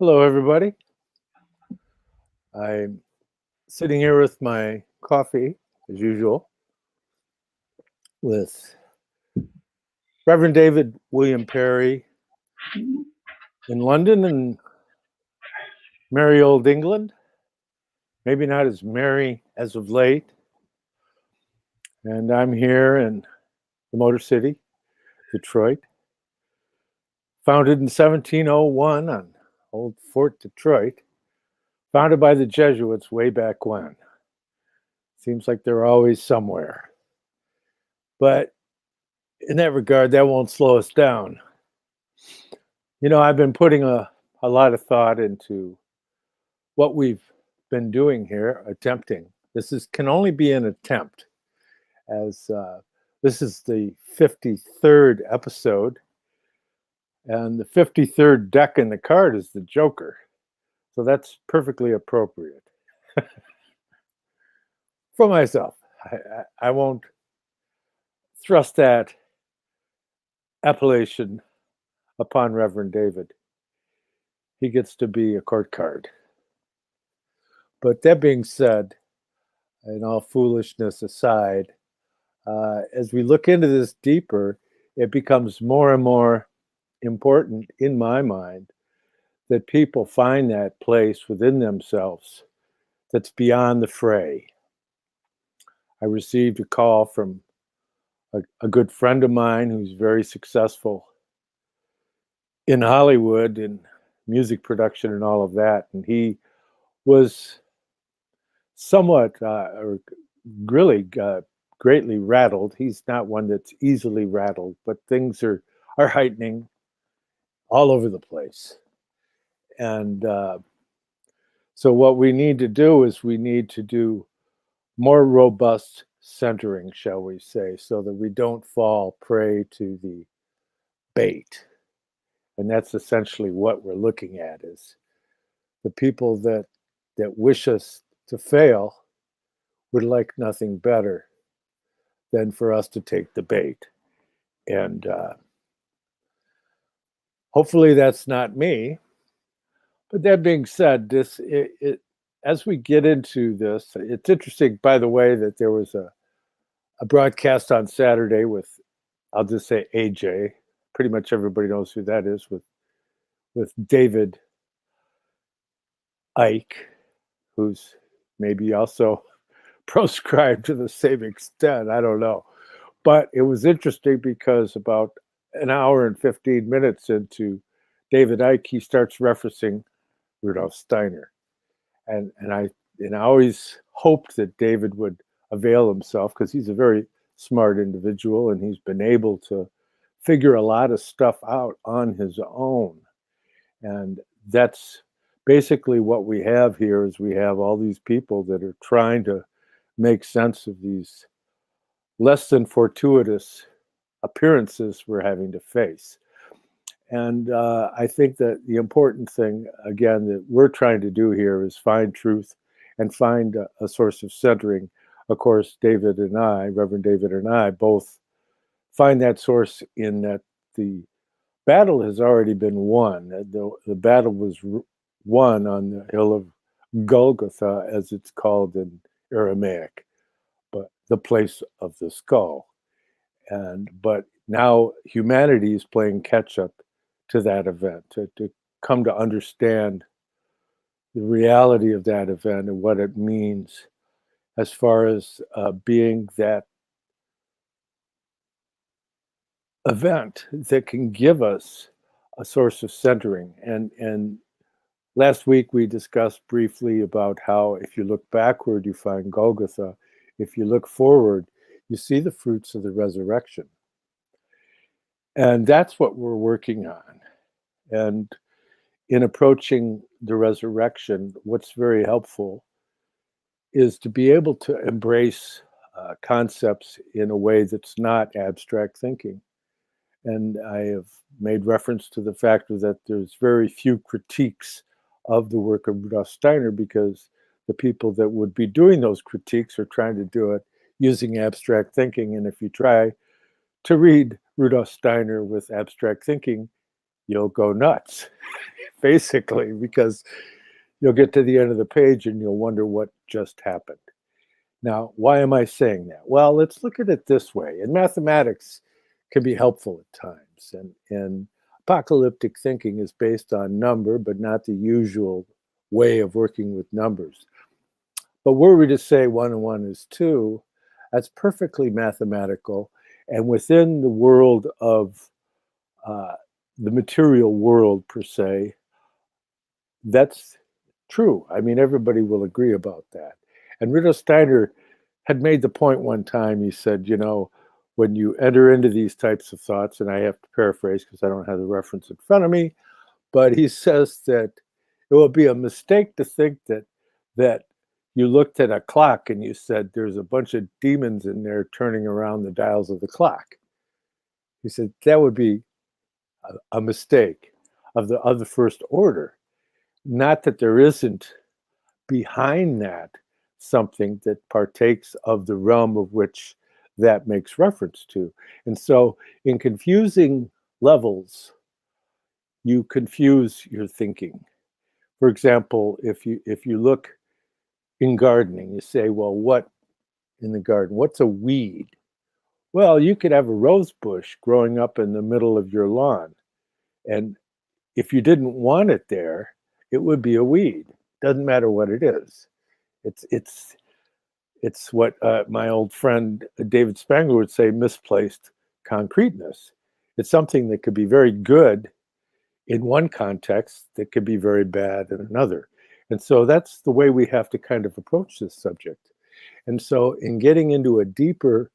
Hello, everybody. I'm sitting here with my coffee, as usual, with Reverend David William Parry in London and merry old England. Maybe not as merry as of late. And I'm here in the Motor City, Detroit, founded in 1701 on Old Fort Detroit, founded by the Jesuits way back when. Seems like they're always somewhere. But in that regard, that won't slow us down. You know, I've been putting a lot of thought into what we've been doing here, attempting. Can only be an attempt, as this is the 53rd episode, and the 53rd deck in the card is the Joker. So that's perfectly appropriate. For myself, I won't thrust that appellation upon Reverend David. He gets to be a court card. But that being said, and all foolishness aside, as we look into this deeper, it becomes more and more important in my mind that people find that place within themselves that's beyond the fray. I received a call from a good friend of mine who's very successful in Hollywood in music production and all of that, and he was somewhat or really greatly rattled. He's not one that's easily rattled, but things are heightening all over the place. And so what we need to do is we need to do more robust centering, shall we say, so that we don't fall prey to the bait. And that's essentially what we're looking at, is the people that wish us to fail would like nothing better than for us to take the bait. And hopefully that's not me. But that being said, as we get into this, it's interesting, by the way, that there was a broadcast on Saturday with, I'll just say AJ. Pretty much everybody knows who that is, with David Icke, who's maybe also proscribed to the same extent. I don't know. But it was interesting because about an hour and 15 minutes into David Icke, he starts referencing Rudolf Steiner. And I always hoped that David would avail himself, because he's a very smart individual and he's been able to figure a lot of stuff out on his own. And that's basically what we have here, is we have all these people that are trying to make sense of these less than fortuitous appearances we're having to face. And I think that the important thing, again, that we're trying to do here is find truth and find a source of centering. Of course, Reverend David and I, both find that source in that the battle has already been won. The battle was won on the hill of Golgotha, as it's called in Aramaic, but the place of the skull. But now humanity is playing catch up to that event, to come to understand the reality of that event and what it means as far as being that event that can give us a source of centering. And last week we discussed briefly about how if you look backward, you find Golgotha. If you look forward, you see the fruits of the resurrection. And that's what we're working on. And in approaching the resurrection, what's very helpful is to be able to embrace concepts in a way that's not abstract thinking. And I have made reference to the fact that there's very few critiques of the work of Rudolf Steiner, because the people that would be doing those critiques are trying to do it using abstract thinking. And if you try to read Rudolf Steiner with abstract thinking, you'll go nuts. basically, because you'll get to the end of the page and you'll wonder what just happened. Now, why am I saying that? Well, let's look at it this way. And mathematics can be helpful at times. And apocalyptic thinking is based on number, but not the usual way of working with numbers. But were we to say 1 and 1 is 2, that's perfectly mathematical. And within the world of the material world, per se, that's true. I mean, everybody will agree about that. And Rudolf Steiner had made the point one time. He said, you know, when you enter into these types of thoughts, and I have to paraphrase because I don't have the reference in front of me, but he says that it will be a mistake to think that you looked at a clock and you said there's a bunch of demons in there turning around the dials of the clock. He said that would be a mistake of the first order. Not that there isn't behind that something that partakes of the realm of which that makes reference to. And so in confusing levels, you confuse your thinking. For example, if you look in gardening, you say, well, what in the garden? What's a weed? Well, you could have a rose bush growing up in the middle of your lawn. And if you didn't want it there, it would be a weed. Doesn't matter what it is. It's what my old friend David Spangler would say, misplaced concreteness. It's something that could be very good in one context that could be very bad in another. And so that's the way we have to kind of approach this subject. And so in getting into a deeper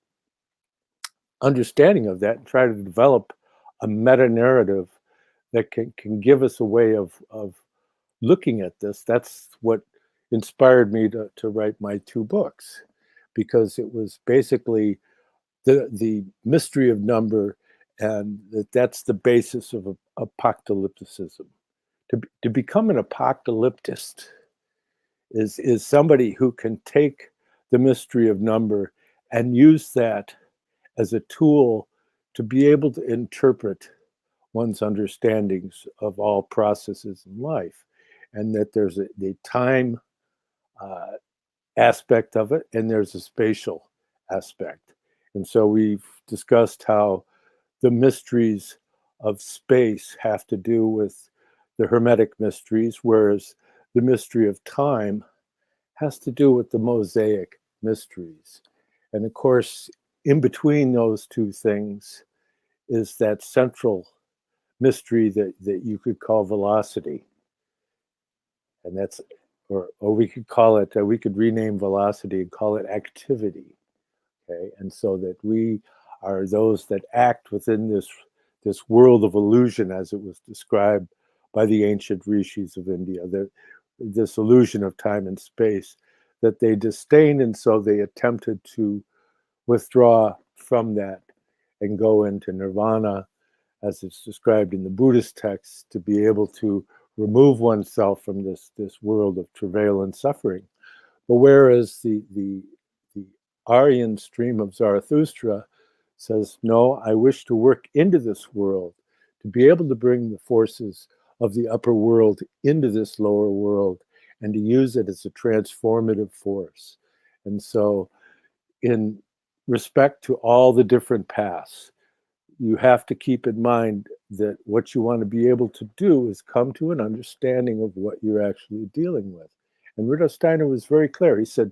understanding of that and try to develop a meta-narrative that can give us a way of looking at this, that's what inspired me to write my 2 books, because it was basically the mystery of number, and that's the basis of apocalypticism. To become an apocalyptist is somebody who can take the mystery of number and use that as a tool to be able to interpret one's understandings of all processes in life, and that there's the time aspect of it and there's a spatial aspect. And so we've discussed how the mysteries of space have to do with the Hermetic mysteries, whereas the mystery of time has to do with the Mosaic mysteries. And of course, in between those two things is that central mystery that you could call velocity. And that's, or we could call it, we could rename velocity and call it activity. Okay, and so that we are those that act within this world of illusion, as it was described by the ancient rishis of India, this illusion of time and space that they disdained, and so they attempted to withdraw from that and go into nirvana, as it's described in the Buddhist texts, to be able to remove oneself from this world of travail and suffering. But whereas the Aryan stream of Zarathustra says, no, I wish to work into this world, to be able to bring the forces of the upper world into this lower world and to use it as a transformative force. And so in respect to all the different paths, you have to keep in mind that what you want to be able to do is come to an understanding of what you're actually dealing with. And Rudolf Steiner was very clear. He said,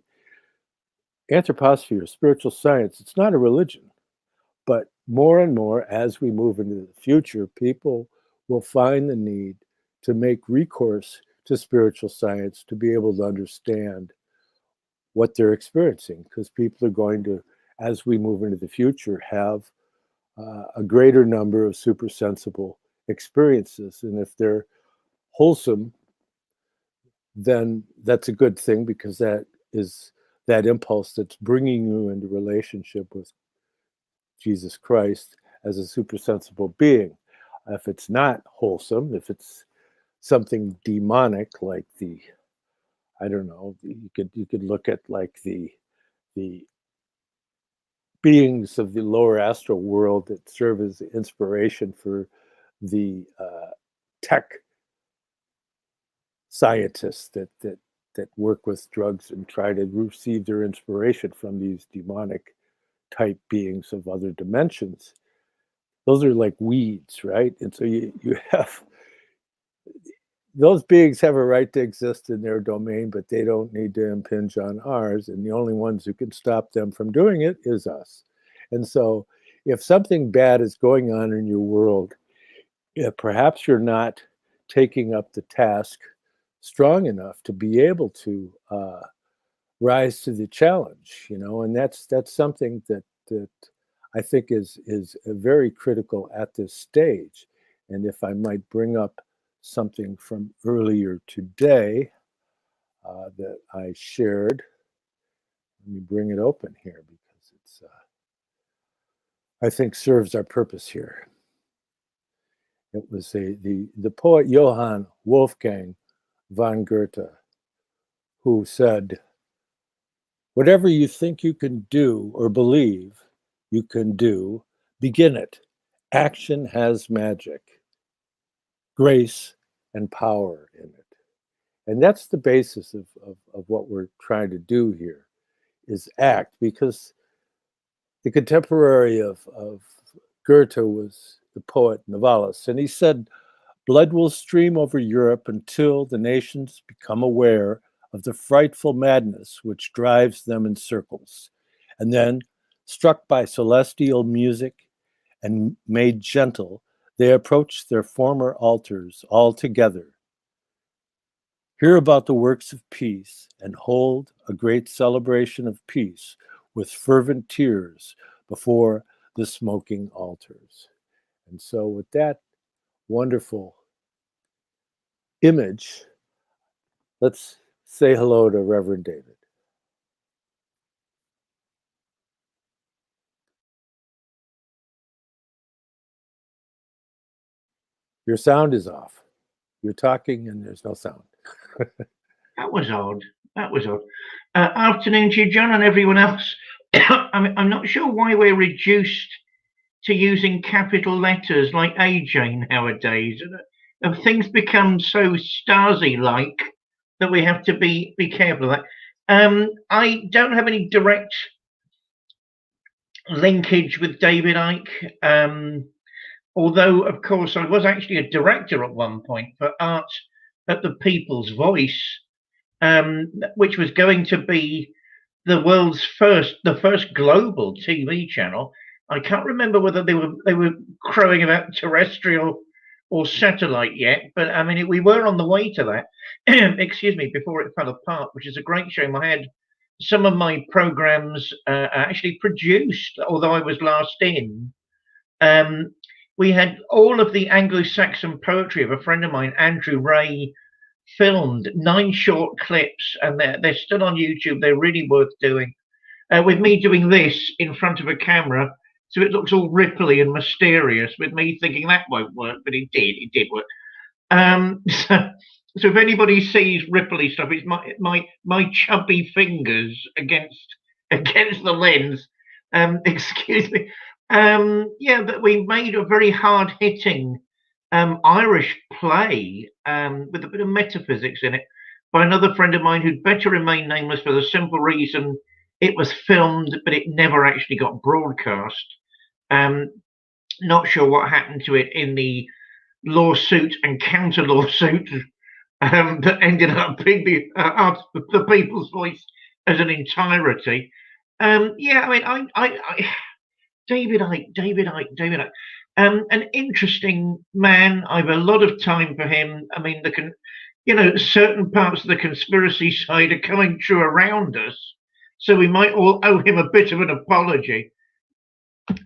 anthroposophy, or spiritual science, it's not a religion. But more and more, as we move into the future, people will find the need to make recourse to spiritual science to be able to understand what they're experiencing, because people are going to, as we move into the future, have a greater number of supersensible experiences. And if they're wholesome, then that's a good thing, because that is that impulse that's bringing you into relationship with Jesus Christ as a supersensible being. If it's not wholesome, if it's something demonic, like I don't know, you could look at like the beings of the lower astral world that serve as inspiration for the tech scientists that work with drugs and try to receive their inspiration from these demonic type beings of other dimensions. Those are like weeds, right? And so you have those beings have a right to exist in their domain, but they don't need to impinge on ours. And the only ones who can stop them from doing it is us. And so if something bad is going on in your world, perhaps you're not taking up the task strong enough to be able to rise to the challenge, and that's something that I think is very critical at this stage. And if I might bring up something from earlier today that I shared, let me bring it open here because it's I think serves our purpose here. It was the poet Johann Wolfgang von Goethe who said, "Whatever you think you can do or believe you can do, begin it. Action has magic, grace, and power in it." And that's the basis of what we're trying to do here, is act, because the contemporary of Goethe was the poet Novalis, and he said, "Blood will stream over Europe until the nations become aware of the frightful madness which drives them in circles. And then, struck by celestial music and made gentle, they approach their former altars all together. Hear about the works of peace and hold a great celebration of peace with fervent tears before the smoking altars." And so with that wonderful image, let's say hello to Reverend David. Your sound is off. You're talking and there's no sound. That was odd. That was odd. Afternoon to you, John, and everyone else. I'm not sure why we're reduced to using capital letters like AJ nowadays. Things become so Stasi-like that we have to be careful of that. I don't have any direct linkage with David Icke, although, of course, I was actually a director at one point for Art at the People's Voice, which was going to be the first global TV channel. I can't remember whether they were crowing about terrestrial or satellite yet, but I mean we were on the way to that. Excuse me, before it fell apart, which is a great shame. I had some of my programs actually produced, although I was last in. We had all of the Anglo-Saxon poetry of a friend of mine, Andrew Ray, filmed 9 short clips, and they're still on YouTube. They're really worth doing. With me doing this in front of a camera, so it looks all ripply and mysterious, with me thinking that won't work, but it did work. So if anybody sees ripply stuff, it's my chubby fingers against the lens. Excuse me. But we made a very hard-hitting Irish play with a bit of metaphysics in it by another friend of mine who'd better remain nameless for the simple reason it was filmed, but it never actually got broadcast. Not sure what happened to it in the lawsuit and counter lawsuit that ended up being the People's Voice as an entirety. I mean, David Icke. An interesting man. I have a lot of time for him. I mean, certain parts of the conspiracy side are coming true around us, so we might all owe him a bit of an apology.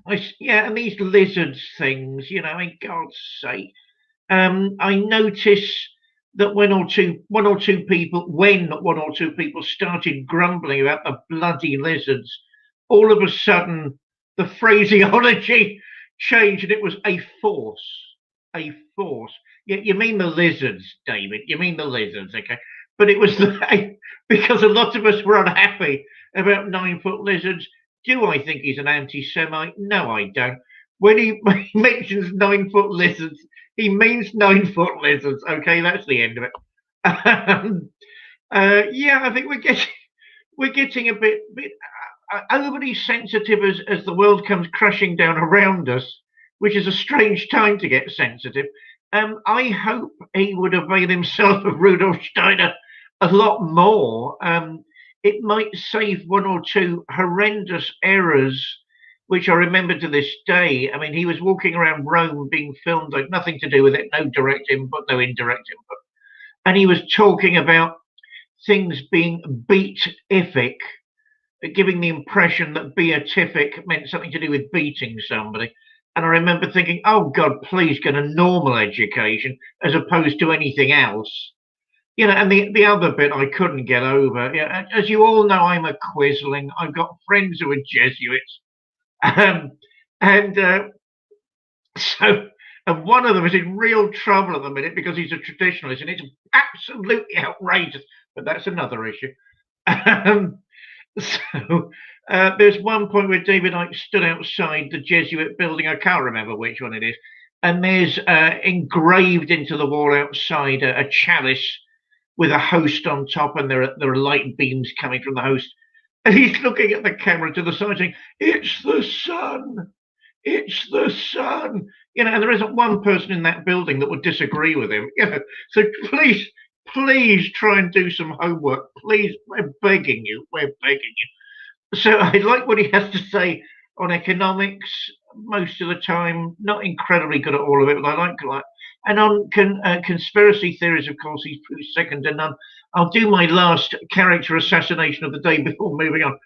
And these lizards things, in God's sake. I notice that when one or two people started grumbling about the bloody lizards, all of a sudden the phraseology changed and it was a force. A force. You mean the lizards, David? You mean the lizards, okay? But it was because a lot of us were unhappy about 9-foot lizards. Do I think he's an anti-Semite? No, I don't. When he mentions 9-foot lizards, he means 9-foot lizards. Okay, that's the end of it. Yeah, I think we're getting a bit overly sensitive as the world comes crashing down around us, which is a strange time to get sensitive. I hope he would avail himself of Rudolf Steiner a lot more. It might save one or two horrendous errors, which I remember to this day. I mean, he was walking around Rome being filmed, like nothing to do with it, no direct input, no indirect input. And he was talking about things being beatific, giving the impression that beatific meant something to do with beating somebody. And I remember thinking, oh God, please get a normal education as opposed to anything else. And the other bit I couldn't get over. As you all know, I'm a Quisling. I've got friends who are Jesuits. And so, and one of them is in real trouble at the minute because he's a traditionalist, and it's absolutely outrageous. But that's another issue. So there's one point where David and I stood outside the Jesuit building. I can't remember which one it is. And there's engraved into the wall outside a chalice with a host on top, and there are light beams coming from the host. And he's looking at the camera to the side saying, "It's the sun. It's the sun." And there isn't one person in that building that would disagree with him. So please try and do some homework. Please, we're begging you. We're begging you. So I like what he has to say on economics most of the time. Not incredibly good at all of it, but I like. And on conspiracy theories, of course, he's second to none. I'll do my last character assassination of the day before moving on.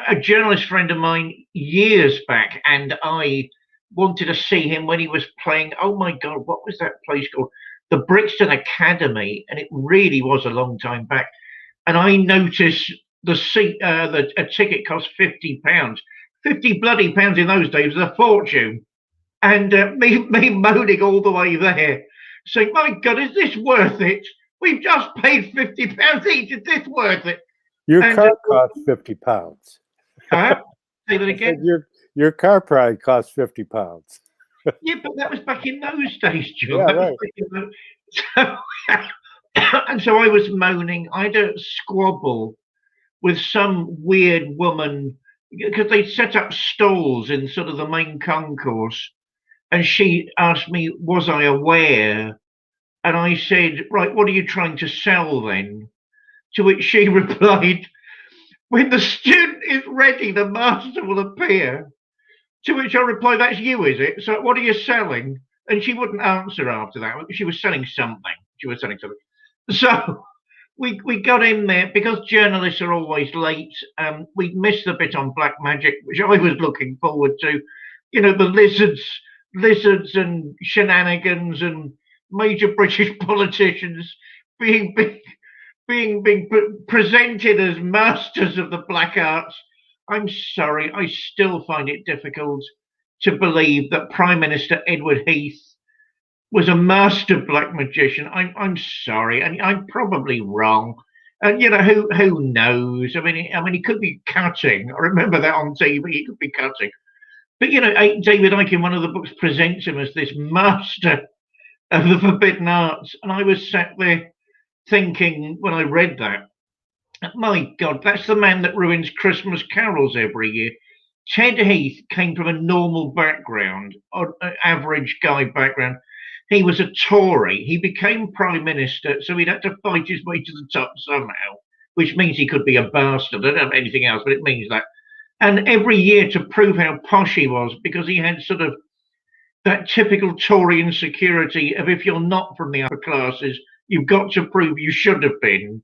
A journalist friend of mine years back, and I wanted to see him when he was playing. Oh my God, what was that place called? The Brixton Academy, and it really was a long time back. And I noticed the seat, a ticket cost £50. 50 bloody pounds in those days was a fortune. And me moaning all the way there, saying, "My God, is this worth it? We've just paid £50 each. Is this worth it?" Your car costs £50. Say that again. Your car probably costs £50. Yeah, but that was back in those days, John. Yeah, right. And so I was moaning. I had a squabble with some weird woman because they set up stalls in sort of the main concourse. And she asked me, was I aware? And I said, right, what are you trying to sell then? To which she replied, when the student is ready, the master will appear. To which I replied, that's you, is it? So what are you selling? And she wouldn't answer after that. She was selling something. So we got in there because journalists are always late. We missed the bit on black magic, which I was looking forward to. The lizards and shenanigans and major British politicians being presented as masters of the black arts. I'm sorry, I still find it difficult to believe that Prime Minister Edward Heath was a master black magician. I'm sorry, and I'm probably wrong. And who knows? I mean, he could be cutting. I remember that on TV. He could be cutting. But David Icke in one of the books presents him as this master of the forbidden arts, and I was sat there thinking when I read that, my God, that's the man that ruins Christmas carols every year. Ted Heath came from a normal background, an average guy background. He was a Tory. He became Prime Minister, so he'd had to fight his way to the top somehow, which means he could be a bastard. I don't have anything else, but it means that. And every year to prove how posh he was, because he had sort of that typical Tory insecurity of if you're not from the upper classes, you've got to prove you should have been.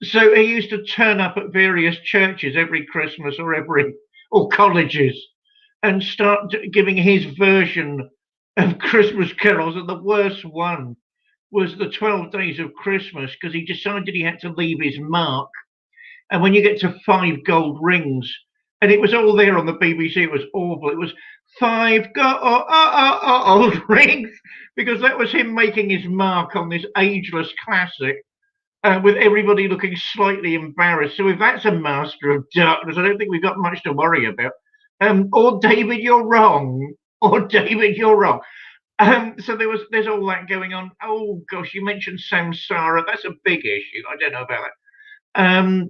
So he used to turn up at various churches every Christmas or colleges and start giving his version of Christmas carols. And the worst one was the 12 Days of Christmas, because he decided he had to leave his mark. And when you get to 5 gold rings, and it was all there on the BBC, it was awful. It was 5 gold rings, because that was him making his mark on this ageless classic, with everybody looking slightly embarrassed. So if that's a master of darkness, I don't think we've got much to worry about. Or David, you're wrong. Or David, you're wrong. So there's all that going on. Oh gosh, you mentioned samsara. That's a big issue. I don't know about that.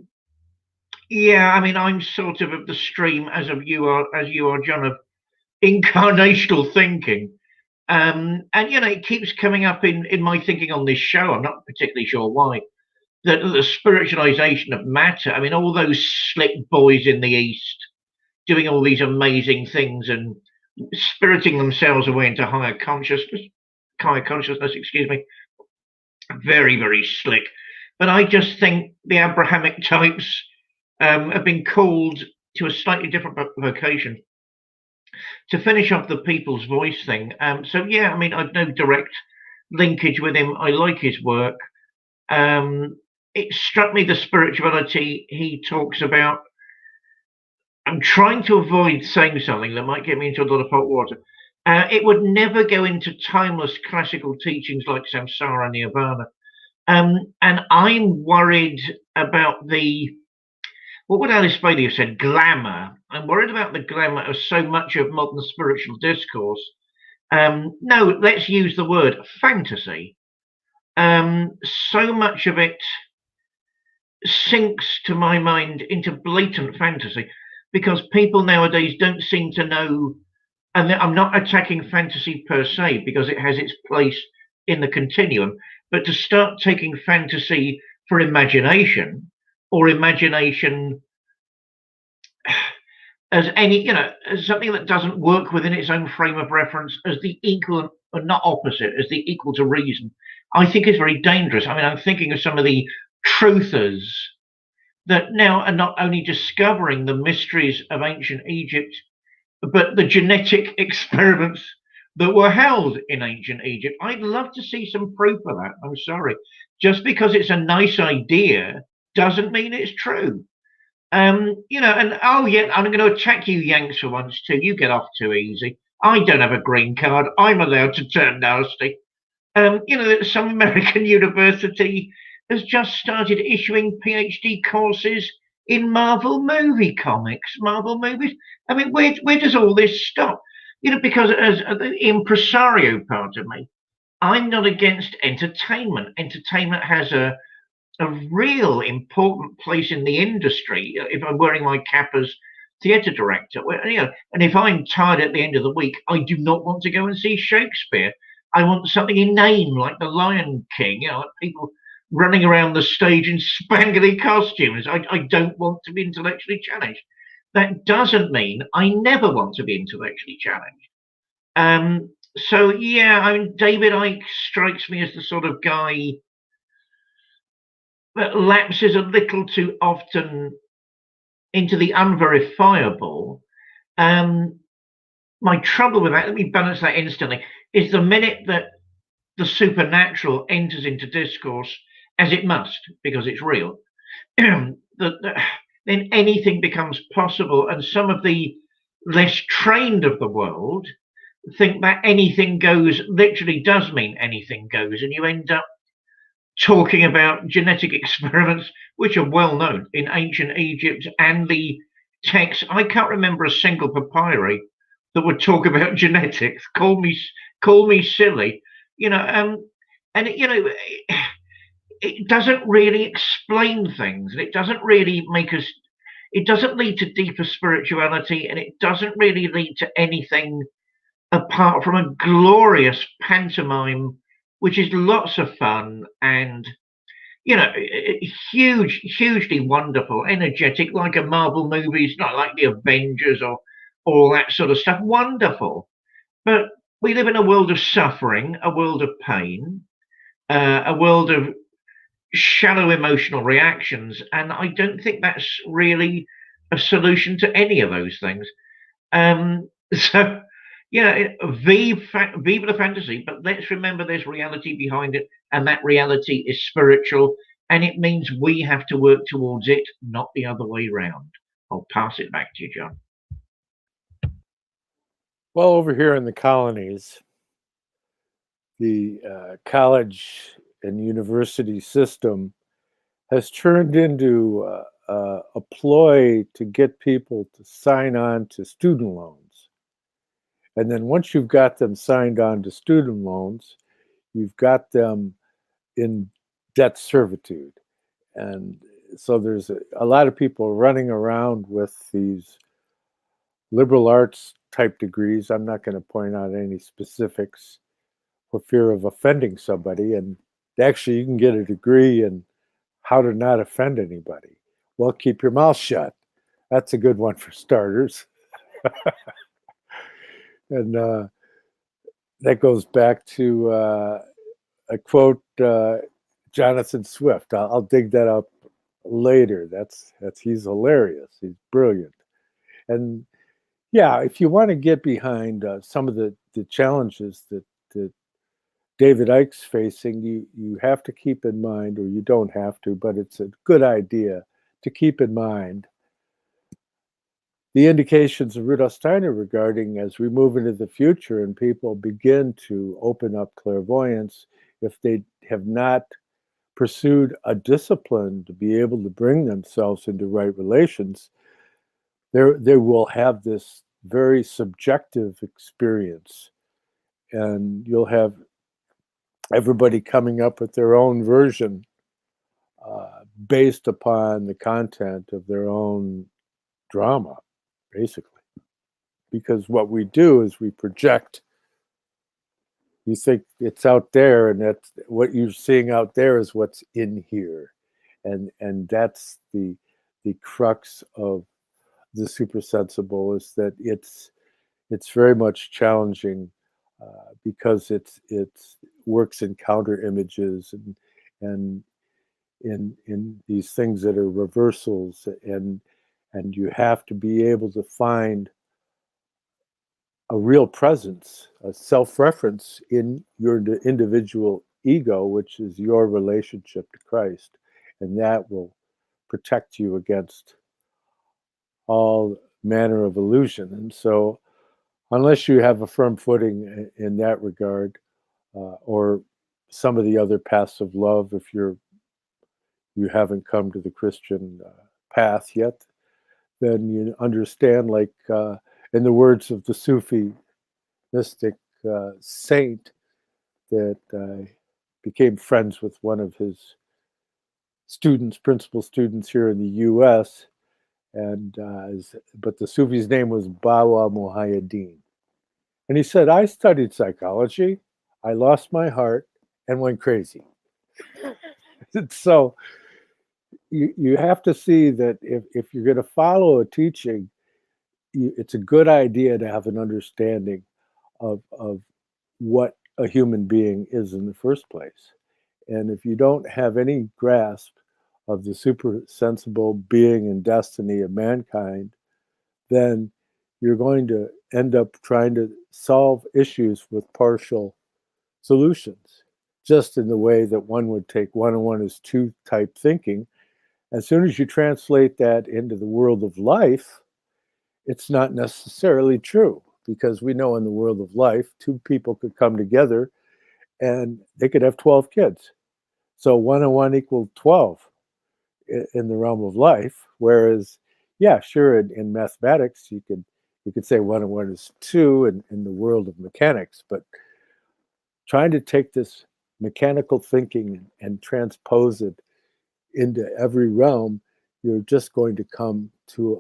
Yeah, I mean, I'm sort of the stream as you are, John, of incarnational thinking. And it keeps coming up in my thinking on this show. I'm not particularly sure why. The spiritualization of matter. I mean, all those slick boys in the East doing all these amazing things and spiriting themselves away into higher consciousness, excuse me. Very, very slick. But I just think the Abrahamic types have been called to a slightly different vocation to finish off the people's voice thing. So yeah, I mean, I've no direct linkage with him. I like his work. It struck me the spirituality he talks about. I'm trying to avoid saying something that might get me into a lot of hot water. It would never go into timeless classical teachings like samsara and nirvana. And I'm worried about what would Alice Bailey have said? Glamour. I'm worried about the glamour of so much of modern spiritual discourse. No, let's use the word fantasy. So much of it sinks, to my mind, into blatant fantasy because people nowadays don't seem to know. And I'm not attacking fantasy per se because it has its place in the continuum, but to start taking fantasy for imagination or imagination as as something that doesn't work within its own frame of reference as the equal or not opposite, as the equal to reason, I think is very dangerous. I mean, I'm thinking of some of the truthers that now are not only discovering the mysteries of ancient Egypt, but the genetic experiments that were held in ancient Egypt. I'd love to see some proof of that. I'm sorry. Just because it's a nice idea doesn't mean it's true. And oh yeah, I'm going to attack you Yanks for once too. You get off too easy. I don't have a green card. I'm allowed to turn nasty. Some American university has just started issuing PhD courses in Marvel movie comics, Marvel movies. I mean, where does all this stop? Because as the impresario part of me, I'm not against entertainment. Entertainment has a real important place in the industry. If I'm wearing my cap as theatre director, and if I'm tired at the end of the week, I do not want to go and see Shakespeare. I want something inane like The Lion King, like people running around the stage in spangly costumes. I don't want to be intellectually challenged. That doesn't mean I never want to be intellectually challenged. So yeah, I mean, David Icke strikes me as the sort of guy that lapses a little too often into the unverifiable. My trouble with that, let me balance that instantly, is the minute that the supernatural enters into discourse, as it must, because it's real, then anything becomes possible. And some of the less trained of the world think that anything goes literally does mean anything goes. And you end up talking about genetic experiments, which are well known in ancient Egypt and the texts. I can't remember a single papyri that would talk about genetics. Call me silly, and it doesn't really explain things, and it doesn't really make us. It doesn't lead to deeper spirituality, and it doesn't really lead to anything apart from a glorious pantomime, which is lots of fun and hugely wonderful, energetic, like a Marvel movies, not like the Avengers or all that sort of stuff. Wonderful, but we live in a world of suffering, a world of pain, a world of shallow emotional reactions, and I don't think that's really a solution to any of those things. So viva the fantasy, but let's remember there's reality behind it, and that reality is spiritual, and it means we have to work towards it, not the other way around. I'll pass it back to you, John. Well, over here in the colonies, the college and university system has turned into a ploy to get people to sign on to student loans. And then once you've got them signed on to student loans, you've got them in debt servitude. And so there's a lot of people running around with these liberal arts type degrees. I'm not going to point out any specifics for fear of offending somebody. And actually, you can get a degree in how to not offend anybody. Well, keep your mouth shut. That's a good one for starters. And that goes back to a quote, Jonathan Swift. I'll dig that up later. That's he's hilarious. He's brilliant. And yeah, if you want to get behind some of the challenges that David Icke's facing, you have to keep in mind, or you don't have to, but it's a good idea to keep in mind the indications of Rudolf Steiner regarding as we move into the future and people begin to open up clairvoyance, if they have not pursued a discipline to be able to bring themselves into right relations, they will have this very subjective experience, and you'll have everybody coming up with their own version based upon the content of their own drama, basically. Because what we do is we project. You think it's out there, and that's what you're seeing out there is what's in here, and that's the crux of the supersensible, is that it's very much challenging because it's works in counter images and in these things that are reversals, and you have to be able to find a real presence, a self-reference in your individual ego, which is your relationship to Christ, and that will protect you against all manner of illusion. And so unless you have a firm footing in that regard, or some of the other paths of love, if you haven't come to the Christian path yet, then you understand, like in the words of the Sufi mystic saint that became friends with one of his students, principal students here in the U.S., and but the Sufi's name was Bawa Muhayyiddin. And he said, I studied psychology, I lost my heart, and went crazy. So you have to see that if you're going to follow a teaching, it's a good idea to have an understanding of what a human being is in the first place. And if you don't have any grasp of the super sensible being and destiny of mankind, then you're going to end up trying to solve issues with partial solutions, just in the way that one would take 1 and 1 is 2 type thinking. As soon as you translate that into the world of life, it's not necessarily true, because we know in the world of life, 2 people could come together and they could have 12 kids. So 1 and 1 equals 12 in the realm of life. Whereas, yeah, sure, in mathematics, you could say 1 and 1 is 2 in the world of mechanics, but trying to take this mechanical thinking and transpose it into every realm, you're just going to come to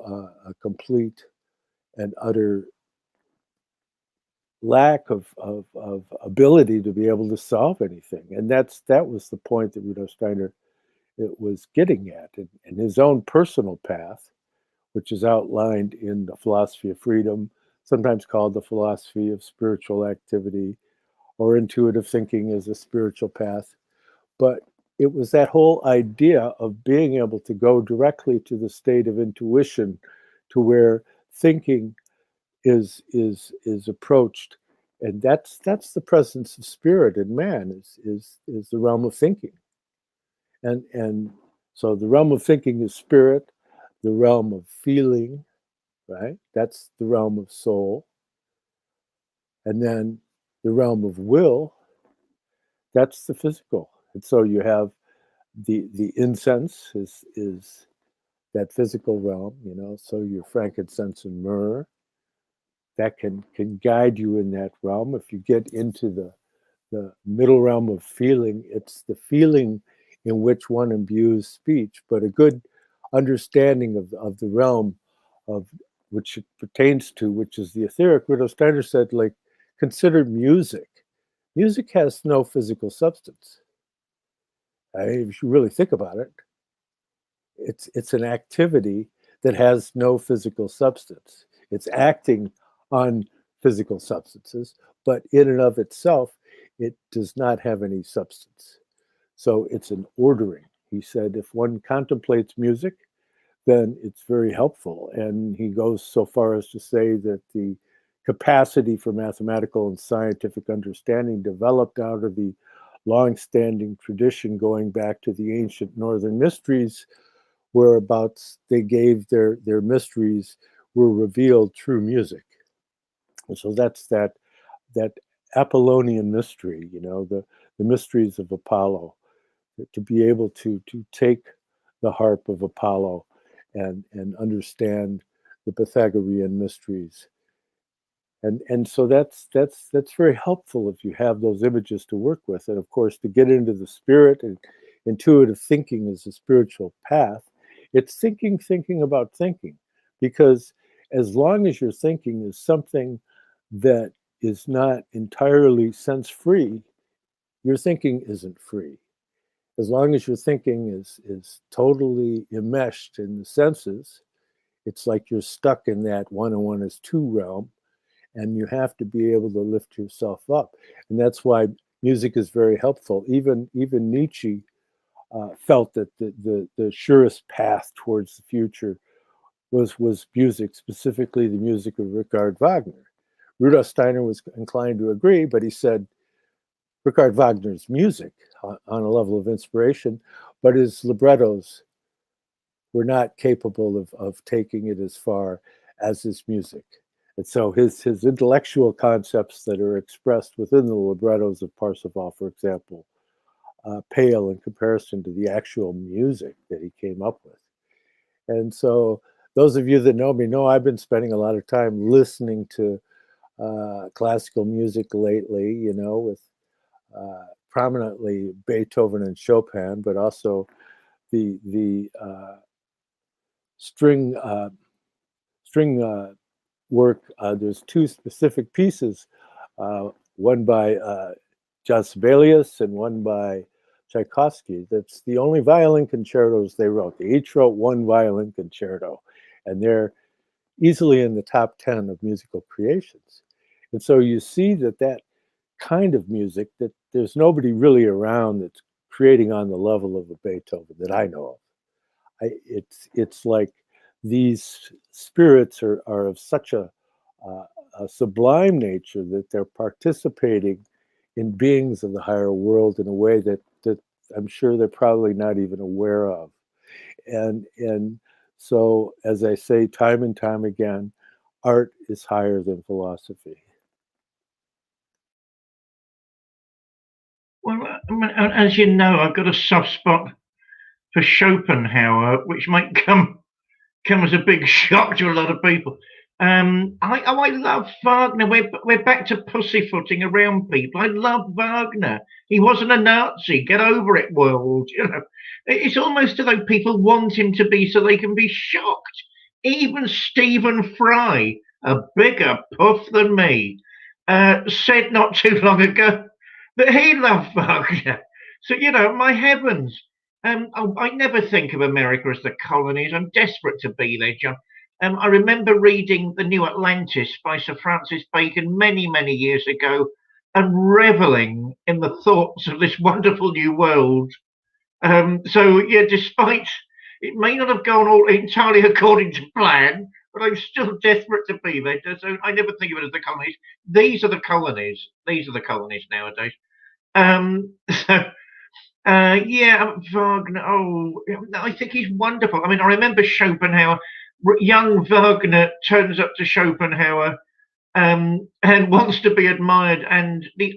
a complete and utter lack of ability to be able to solve anything. And that was the point that Rudolf Steiner was getting at in his own personal path, which is outlined in the philosophy of freedom, sometimes called the philosophy of spiritual activity, or intuitive thinking as a spiritual path. But it was that whole idea of being able to go directly to the state of intuition, to where thinking is approached, and that's the presence of spirit in man, is the realm of thinking, and so the realm of thinking is spirit, the realm of feeling, right? That's the realm of soul, and then the realm of will, that's the physical. And so you have the incense is that physical realm, so your frankincense and myrrh, that can guide you in that realm. If you get into the middle realm of feeling, it's the feeling in which one imbues speech, but a good understanding of the realm of which it pertains to, which is the etheric. Rudolf Steiner said, like, consider music. Music has no physical substance. If you really think about it, it's an activity that has no physical substance. It's acting on physical substances, but in and of itself, it does not have any substance. So it's an ordering. He said, if one contemplates music, then it's very helpful. And he goes so far as to say that the capacity for mathematical and scientific understanding developed out of the long-standing tradition going back to the ancient Northern mysteries, whereabouts they gave their mysteries were revealed through music. And so that's that Apollonian mystery, the mysteries of Apollo, to be able to take the harp of Apollo and understand the Pythagorean mysteries. And so that's very helpful if you have those images to work with. And of course, to get into the spirit, and intuitive thinking is a spiritual path. It's thinking about thinking, because as long as your thinking is something that is not entirely sense-free, your thinking isn't free. As long as your thinking is totally enmeshed in the senses, it's like you're stuck in that 1 and 1 is 2 realm, and you have to be able to lift yourself up. And that's why music is very helpful. Even Nietzsche felt that the surest path towards the future was music, specifically the music of Richard Wagner. Rudolf Steiner was inclined to agree, but he said Richard Wagner's music on a level of inspiration, but his librettos were not capable of taking it as far as his music. And so his intellectual concepts that are expressed within the librettos of Parsifal, for example, pale in comparison to the actual music that he came up with. And so those of you that know me know I've been spending a lot of time listening to classical music lately, with prominently Beethoven and Chopin, but also the string work. There's 2 specific pieces, one by John Sibelius and one by Tchaikovsky. That's the only violin concertos they wrote. They each wrote 1 violin concerto, and they're easily in the top 10 of musical creations. And so you see that kind of music, that there's nobody really around that's creating on the level of a Beethoven that I know of. It's like these spirits are of such a sublime nature that they're participating in beings of the higher world in a way that I'm sure they're probably not even aware of. And so, as I say time and time again, art is higher than philosophy. Well, as you know, I've got a soft spot for Schopenhauer, which might come as a big shock to a lot of people. I love Wagner. We're back to pussyfooting around people. I love Wagner. He wasn't a Nazi. Get over it, world. It's almost as though people want him to be so they can be shocked. Even Stephen Fry, a bigger puff than me, said not too long ago that he loved Wagner. So my heavens. I never think of America as the colonies. I'm desperate to be there, John. I remember reading The New Atlantis by Sir Francis Bacon many, many years ago and reveling in the thoughts of this wonderful new world. Despite it may not have gone all entirely according to plan, but I'm still desperate to be there. So I never think of it as the colonies. These are the colonies. These are the colonies nowadays. Wagner. Oh, I think he's wonderful. I mean, I remember Schopenhauer. Young Wagner turns up to Schopenhauer and wants to be admired, and the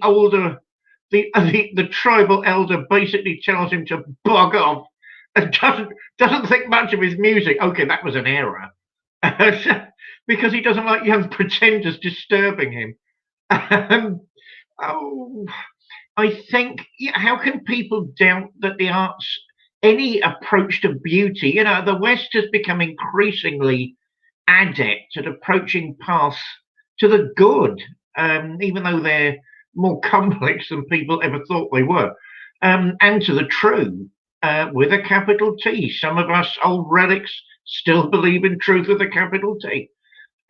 tribal elder basically tells him to bog off and doesn't think much of his music. Okay, that was an error. because he doesn't like young pretenders disturbing him. Oh, I think, yeah, how can people doubt that the arts, any approach to beauty, the West has become increasingly adept at approaching paths to the good, even though they're more complex than people ever thought they were, and to the true, with a capital T. Some of us old relics still believe in truth with a capital T.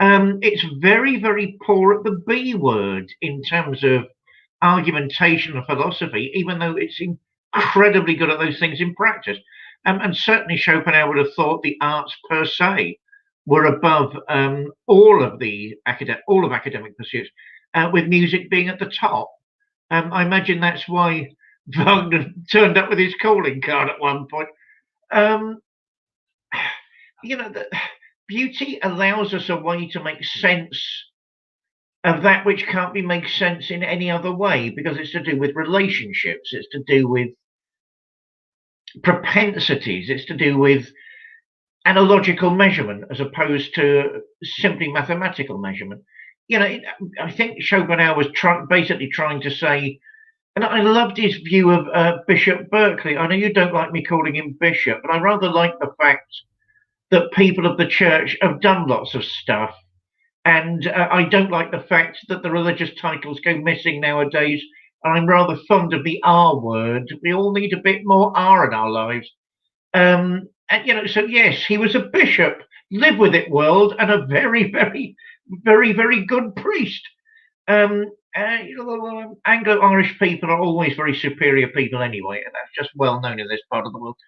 It's very, very poor at the B word in terms of argumentation and philosophy, even though it's incredibly good at those things in practice. And certainly Schopenhauer would have thought the arts per se were above all of academic pursuits, with music being at the top. I imagine that's why Wagner turned up with his calling card at one point. The beauty allows us a way to make sense of that which can't be made sense in any other way, because it's to do with relationships, it's to do with propensities, it's to do with analogical measurement as opposed to simply mathematical measurement. I think Schopenhauer was basically trying to say, and I loved his view of Bishop Berkeley. I know you don't like me calling him Bishop, but I rather like the fact that people of the church have done lots of stuff. And I don't like the fact that the religious titles go missing nowadays. I'm rather fond of the R word. We all need a bit more R in our lives. So yes, he was a bishop. Live with it, world, and a very, very, very, very good priest. Anglo-Irish people are always very superior people anyway, and that's just well known in this part of the world.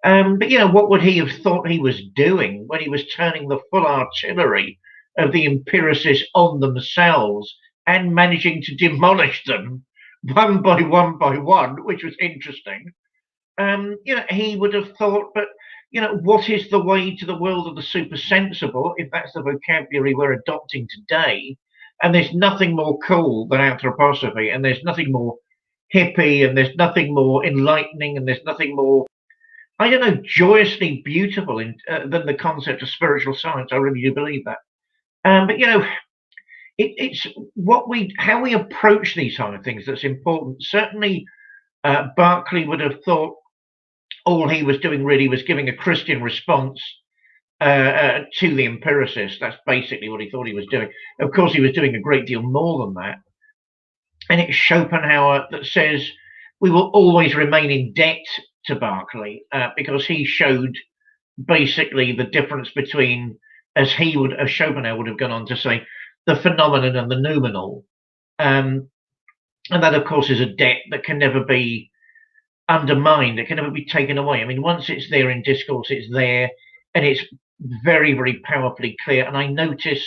But what would he have thought he was doing when he was turning the full artillery of the empiricists on themselves and managing to demolish them one by one, which was interesting. He would have thought, but what is the way to the world of the supersensible, if that's the vocabulary we're adopting today? And there's nothing more cool than anthroposophy, and there's nothing more hippie, and there's nothing more enlightening, and there's nothing more, joyously beautiful than the concept of spiritual science. I really do believe that. But it's how we approach these kind of things that's important. Certainly, Berkeley would have thought all he was doing really was giving a Christian response to the empiricists. That's basically what he thought he was doing. Of course, he was doing a great deal more than that. And it's Schopenhauer that says we will always remain in debt to Berkeley because he showed basically the difference between, as Schopenhauer would have gone on to say, the phenomenon and the noumenal. And that, of course, is a debt that can never be undermined. It can never be taken away. I mean, once it's there in discourse, it's there, and it's very, very powerfully clear. And I notice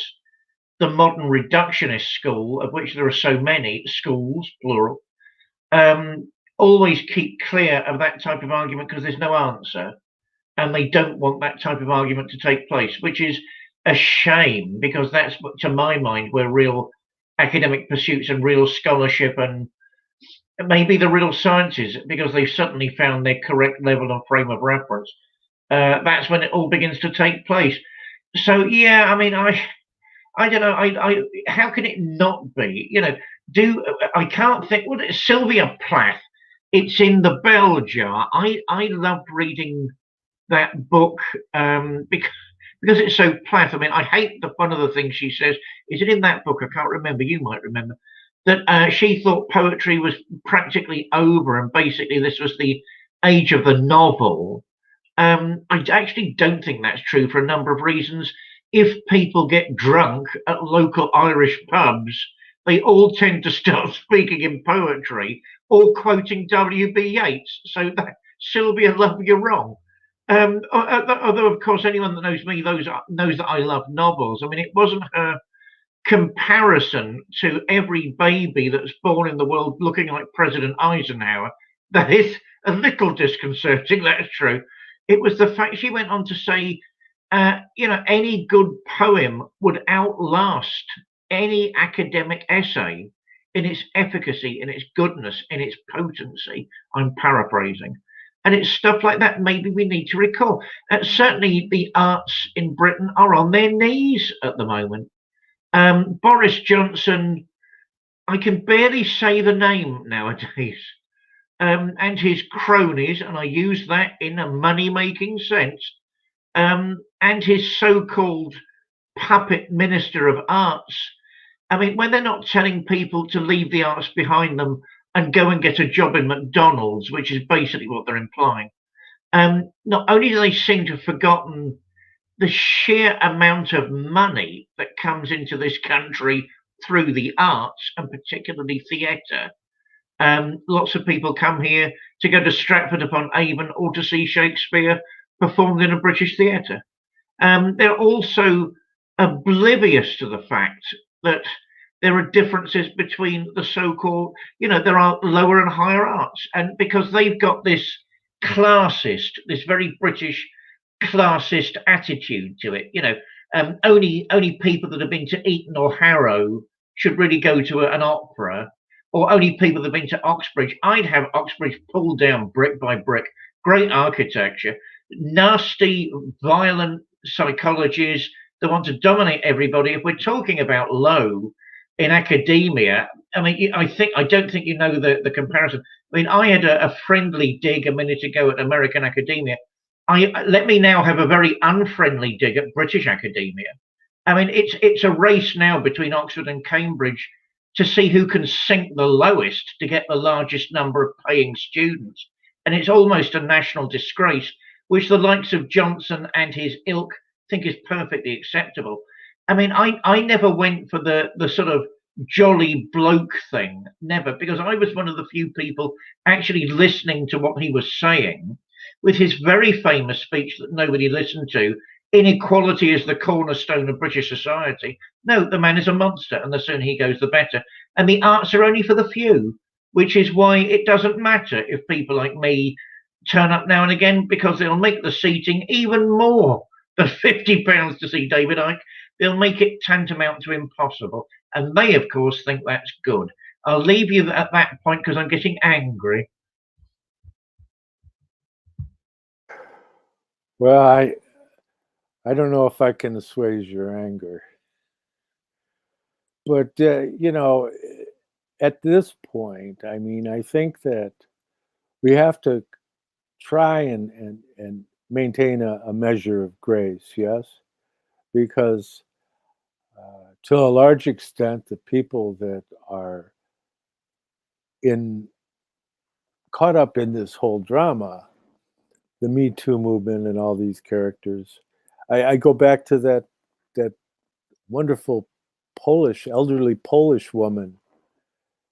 the modern reductionist school, of which there are so many schools, plural, always keep clear of that type of argument because there's no answer. And they don't want that type of argument to take place, which is a shame, because that's, to my mind, where real academic pursuits and real scholarship and maybe the real sciences, because they've suddenly found their correct level and frame of reference. That's when it all begins to take place. So, yeah, I mean, I don't know. How can it not be? I can't think. What is Sylvia Plath? It's in the bell jar. I loved reading that book because it's so Plath. I mean, I hate one of the things she says. Is it in that book? I can't remember. You might remember that she thought poetry was practically over, and basically this was the age of the novel. I actually don't think that's true for a number of reasons. If people get drunk at local Irish pubs, they all tend to start speaking in poetry or quoting W.B. Yeats. So Sylvia, love, you're wrong. Although, of course, anyone that knows me knows that I love novels. I mean, it wasn't her comparison to every baby that's born in the world looking like President Eisenhower that is a little disconcerting, that's true. It was the fact she went on to say, any good poem would outlast any academic essay in its efficacy, in its goodness, in its potency. I'm paraphrasing. And it's stuff like that maybe we need to recall. Certainly the arts in Britain are on their knees at the moment. Boris Johnson, I can barely say the name nowadays. And his cronies, and I use that in a money-making sense, and his so-called puppet minister of arts. I mean, when they're not telling people to leave the arts behind them and go and get a job in McDonald's, which is basically what they're implying, not only do they seem to have forgotten the sheer amount of money that comes into this country through the arts, and particularly theatre. Lots of people come here to go to Stratford upon Avon or to see Shakespeare performed in a British theatre. They're also oblivious to the fact that there are differences between the so-called, there are lower and higher arts, and because they've got this classist, this very British classist attitude to it. Only people that have been to Eton or Harrow should really go to an opera, or only people that have been to Oxbridge. I'd have Oxbridge pulled down brick by brick. Great architecture, nasty, violent psychologies that want to dominate everybody. If we're talking about low in academia, I mean, I don't think you know the comparison. I mean, I had a friendly dig a minute ago at American academia. Let me now have a very unfriendly dig at British academia. I mean, it's a race now between Oxford and Cambridge to see who can sink the lowest to get the largest number of paying students. And it's almost a national disgrace, which the likes of Johnson and his ilk think is perfectly acceptable. I mean, I never went for the sort of jolly bloke thing, never, because I was one of the few people actually listening to what he was saying, with his very famous speech that nobody listened to: inequality is the cornerstone of British society. No, the man is a monster, and the sooner he goes, the better. And the arts are only for the few, which is why it doesn't matter if people like me turn up now and again, because they'll make the seating even more than £50 to see David Icke. They'll make it tantamount to impossible. And they, of course, think that's good. I'll leave you at that point because I'm getting angry. Well, I don't know if I can assuage your anger, but at this point, I mean, I think that we have to try and maintain a measure of grace, yes, because to a large extent, the people that are caught up in this whole drama, the Me Too movement, and all these characters. I go back to that wonderful elderly Polish woman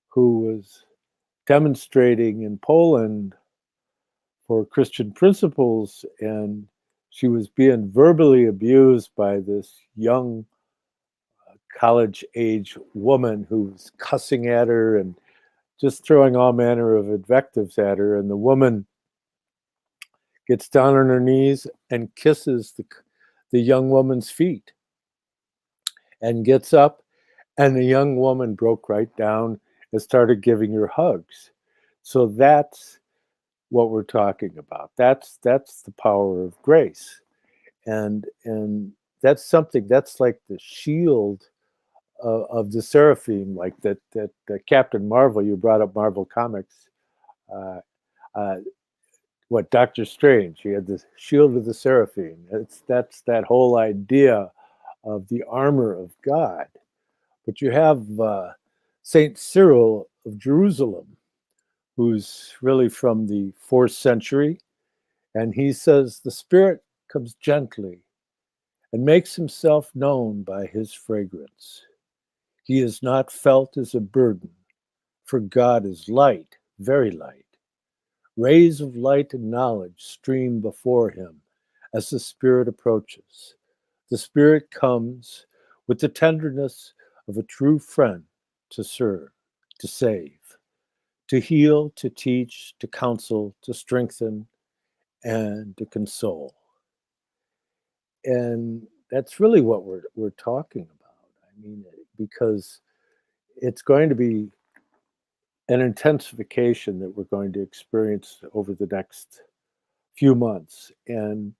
who was demonstrating in Poland for Christian principles, and she was being verbally abused by this young college-age woman who was cussing at her and just throwing all manner of invectives at her. And the woman gets down on her knees and kisses the young woman's feet and gets up, and the young woman broke right down and started giving her hugs. So that's what we're talking about. That's the power of grace. And that's something that's like the shield of the seraphim, like that Captain Marvel. You brought up Marvel Comics. What Doctor Strange? He had the shield of the seraphim. That's that whole idea of the armor of God. But you have Saint Cyril of Jerusalem, who's really from the 4th century, and he says the Spirit comes gently and makes himself known by his fragrance. He is not felt as a burden, for God is light, very light. Rays of light and knowledge stream before him as the Spirit approaches. The Spirit comes with the tenderness of a true friend to serve, to save, to heal, to teach, to counsel, to strengthen, and to console. And that's really what we're talking about. I mean, because it's going to be an intensification that we're going to experience over the next few months, and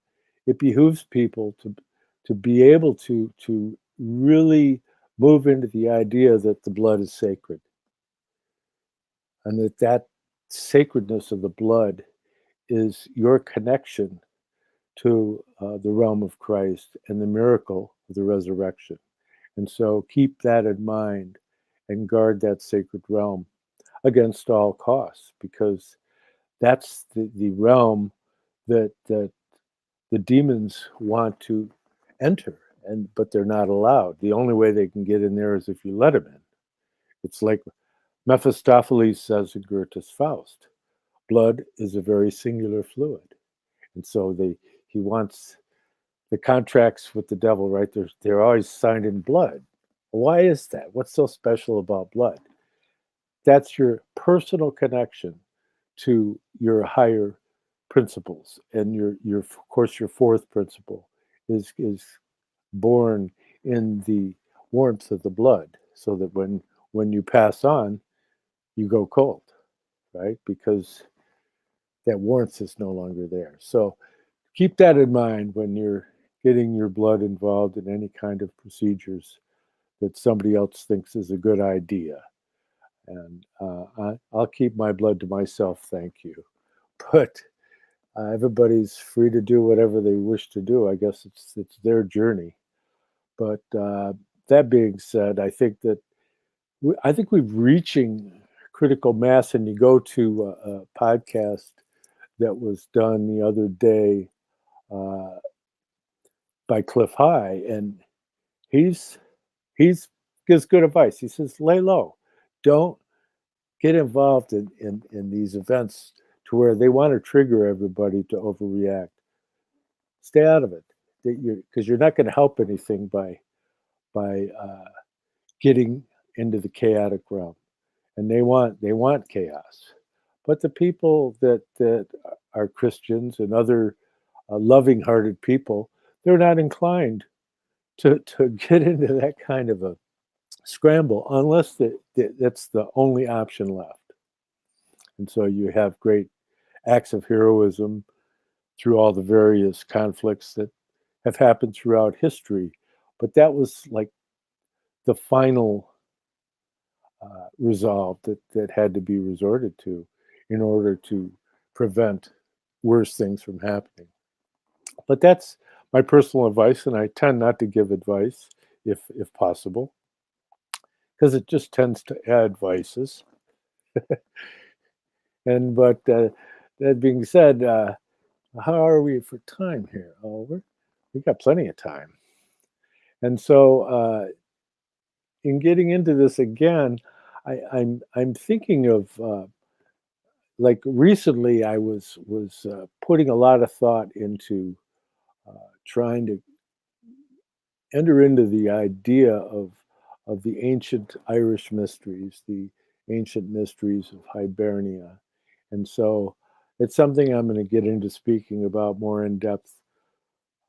it behooves people to be able to really move into the idea that the blood is sacred, and that sacredness of the blood is your connection to the realm of Christ and the miracle of the resurrection. And so keep that in mind and guard that sacred realm against all costs, because that's the realm that the demons want to enter, but they're not allowed. The only way they can get in there is if you let them in. It's like Mephistopheles says in Goethe's Faust, blood is a very singular fluid. And so he wants the contracts with the devil, right? They're always signed in blood. Why is that? What's so special about blood? That's your personal connection to your higher principles, and your of course your fourth principle is born in the warmth of the blood, so that when you pass on, you go cold, right? Because that warmth is no longer there. So keep that in mind when you're getting your blood involved in any kind of procedures that somebody else thinks is a good idea. And I'll keep my blood to myself, thank you. But everybody's free to do whatever they wish to do. I guess it's their journey. But that being said, I think we're reaching critical mass. And you go to a podcast that was done the other day by Cliff High, and he's gives good advice. He says, lay low, don't get involved in these events to where they want to trigger everybody to overreact. Stay out of it, because you're not going to help anything by getting into the chaotic realm. And they want chaos. But the people that are Christians and other loving-hearted people, they're not inclined to get into that kind of a scramble unless that's the only option left. And so you have great acts of heroism through all the various conflicts that have happened throughout history. But that was like the final resolve that had to be resorted to in order to prevent worse things from happening. But that's my personal advice, and I tend not to give advice if possible, because it just tends to add vices. But that being said, how are we for time here, Oliver? We got plenty of time. And so in getting into this again, I'm thinking of like recently I was putting a lot of thought into trying to enter into the idea of the ancient Irish mysteries, the ancient mysteries of Hibernia. And so it's something I'm going to get into speaking about more in depth,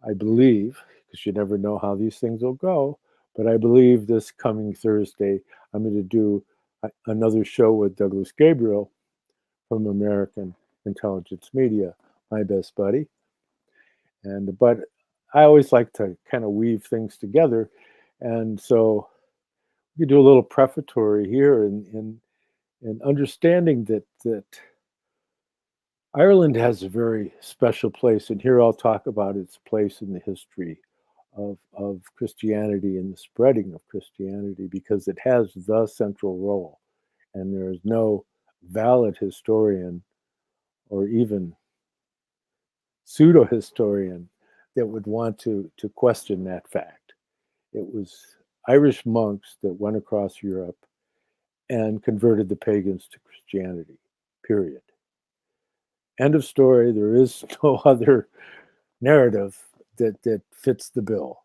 I believe, because you never know how these things will go. But I believe this coming Thursday, I'm going to do another show with Douglas Gabriel from American Intelligence Media, my best buddy. But I always like to kind of weave things together. And so we do a little prefatory here in understanding that Ireland has a very special place. And here I'll talk about its place in the history of Christianity and the spreading of Christianity, because it has the central role. And there is no valid historian or even pseudo-historian that would want to question that fact. It was Irish monks that went across Europe and converted the pagans to Christianity, period. End of story. There is no other narrative that fits the bill.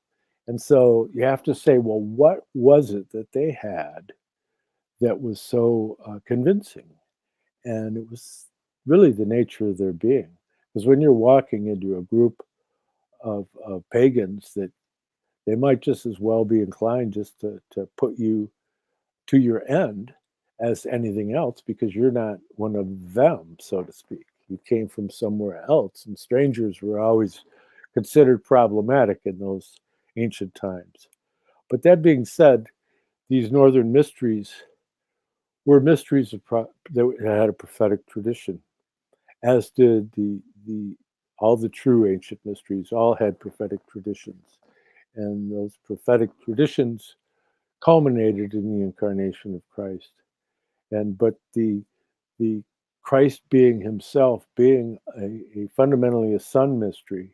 And so you have to say, well, what was it that they had that was so convincing? And it was really the nature of their being. Because when you're walking into a group of pagans, that they might just as well be inclined just to put you to your end as anything else, because you're not one of them, so to speak. You came from somewhere else, and strangers were always considered problematic in those ancient times. But that being said, these northern mysteries were mysteries that had a prophetic tradition, as did the all the true ancient mysteries. All had prophetic traditions, and those prophetic traditions culminated in the incarnation of Christ. But the Christ being himself, being a fundamentally a son mystery,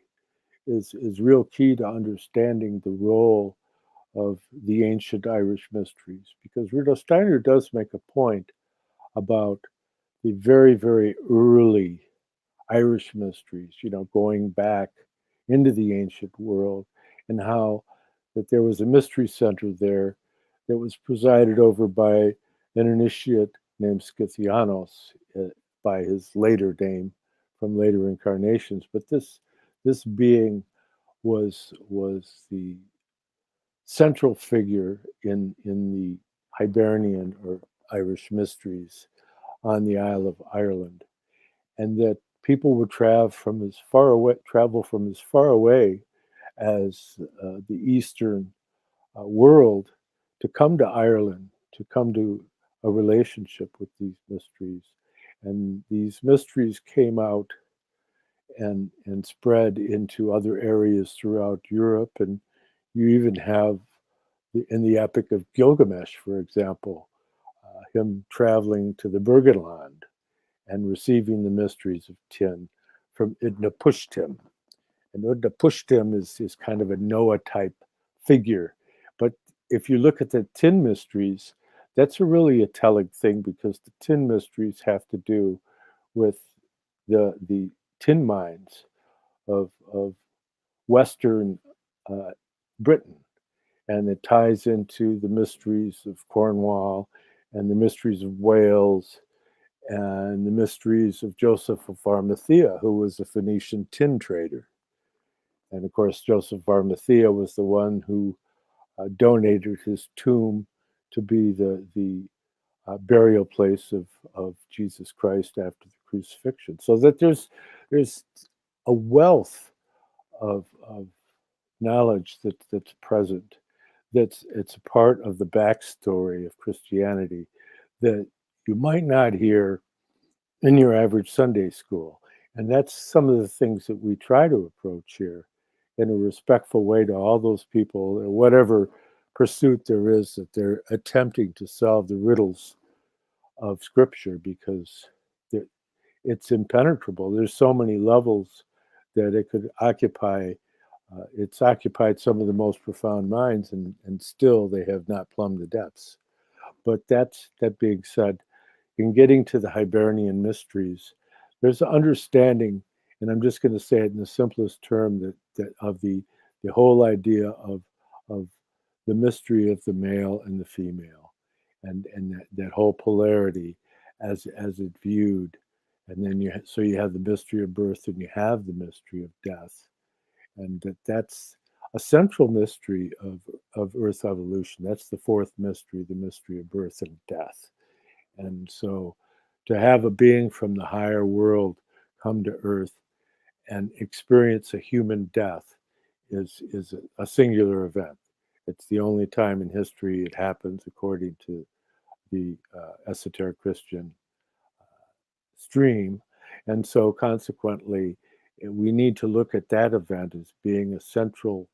is real key to understanding the role of the ancient Irish mysteries, because Rudolf Steiner does make a point about the very, very early Irish mysteries, going back into the ancient world, and how that there was a mystery center there that was presided over by an initiate named Scythianos, by his later name from later incarnations. But this being was the central figure in the Hibernian or Irish mysteries on the Isle of Ireland, and that people would travel from as far away as the Eastern world to come to Ireland, to come to a relationship with these mysteries. And these mysteries came out and spread into other areas throughout Europe. And you even have, in the Epic of Gilgamesh, for example, him traveling to the Burgenland and receiving the mysteries of Tin from Utnapishtim. And Utnapishtim is kind of a Noah type figure. But if you look at the Tin mysteries, that's really a telling thing, because the Tin mysteries have to do with the tin mines of Western Britain. And it ties into the mysteries of Cornwall and the mysteries of Wales and the mysteries of Joseph of Arimathea, who was a Phoenician tin trader. And of course, Joseph of Arimathea was the one who donated his tomb to be the burial place of Jesus Christ after the crucifixion. So that there's a wealth of knowledge that's present. It's a part of the backstory of Christianity that you might not hear in your average Sunday school. And that's some of the things that we try to approach here in a respectful way to all those people, whatever pursuit there is, that they're attempting to solve the riddles of Scripture, because it's impenetrable. There's so many levels that it could occupy. It's occupied some of the most profound minds, and still they have not plumbed the depths. But that being said, in getting to the Hibernian mysteries, there's an understanding, and I'm just going to say it in the simplest term, that of the whole idea of the mystery of the male and the female, and that whole polarity as it viewed, and then you have the mystery of birth, and you have the mystery of death, and that's a central mystery of Earth evolution. That's the fourth mystery, the mystery of birth and death. And so to have a being from the higher world come to Earth and experience a human death is a singular event. It's the only time in history it happens, according to the esoteric Christian stream. And so consequently, we need to look at that event as being a central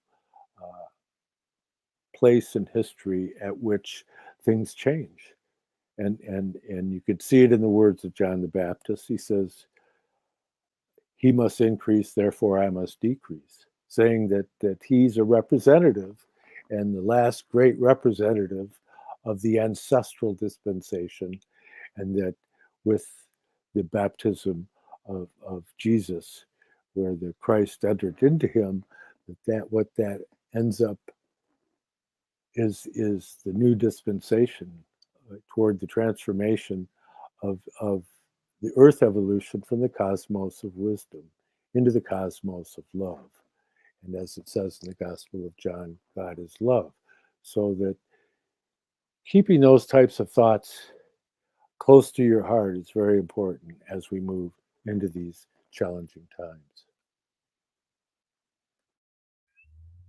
place in history at which things change. And you could see it in the words of John the Baptist. He says, "He must increase, therefore I must decrease," saying that he's a representative, and the last great representative of the ancestral dispensation, and that with the baptism of Jesus, where the Christ entered into him, that what that ends up is the new dispensation toward the transformation of the earth evolution from the cosmos of wisdom into the cosmos of love. And as it says in the Gospel of John, God is love. So that keeping those types of thoughts close to your heart is very important as we move into these challenging times?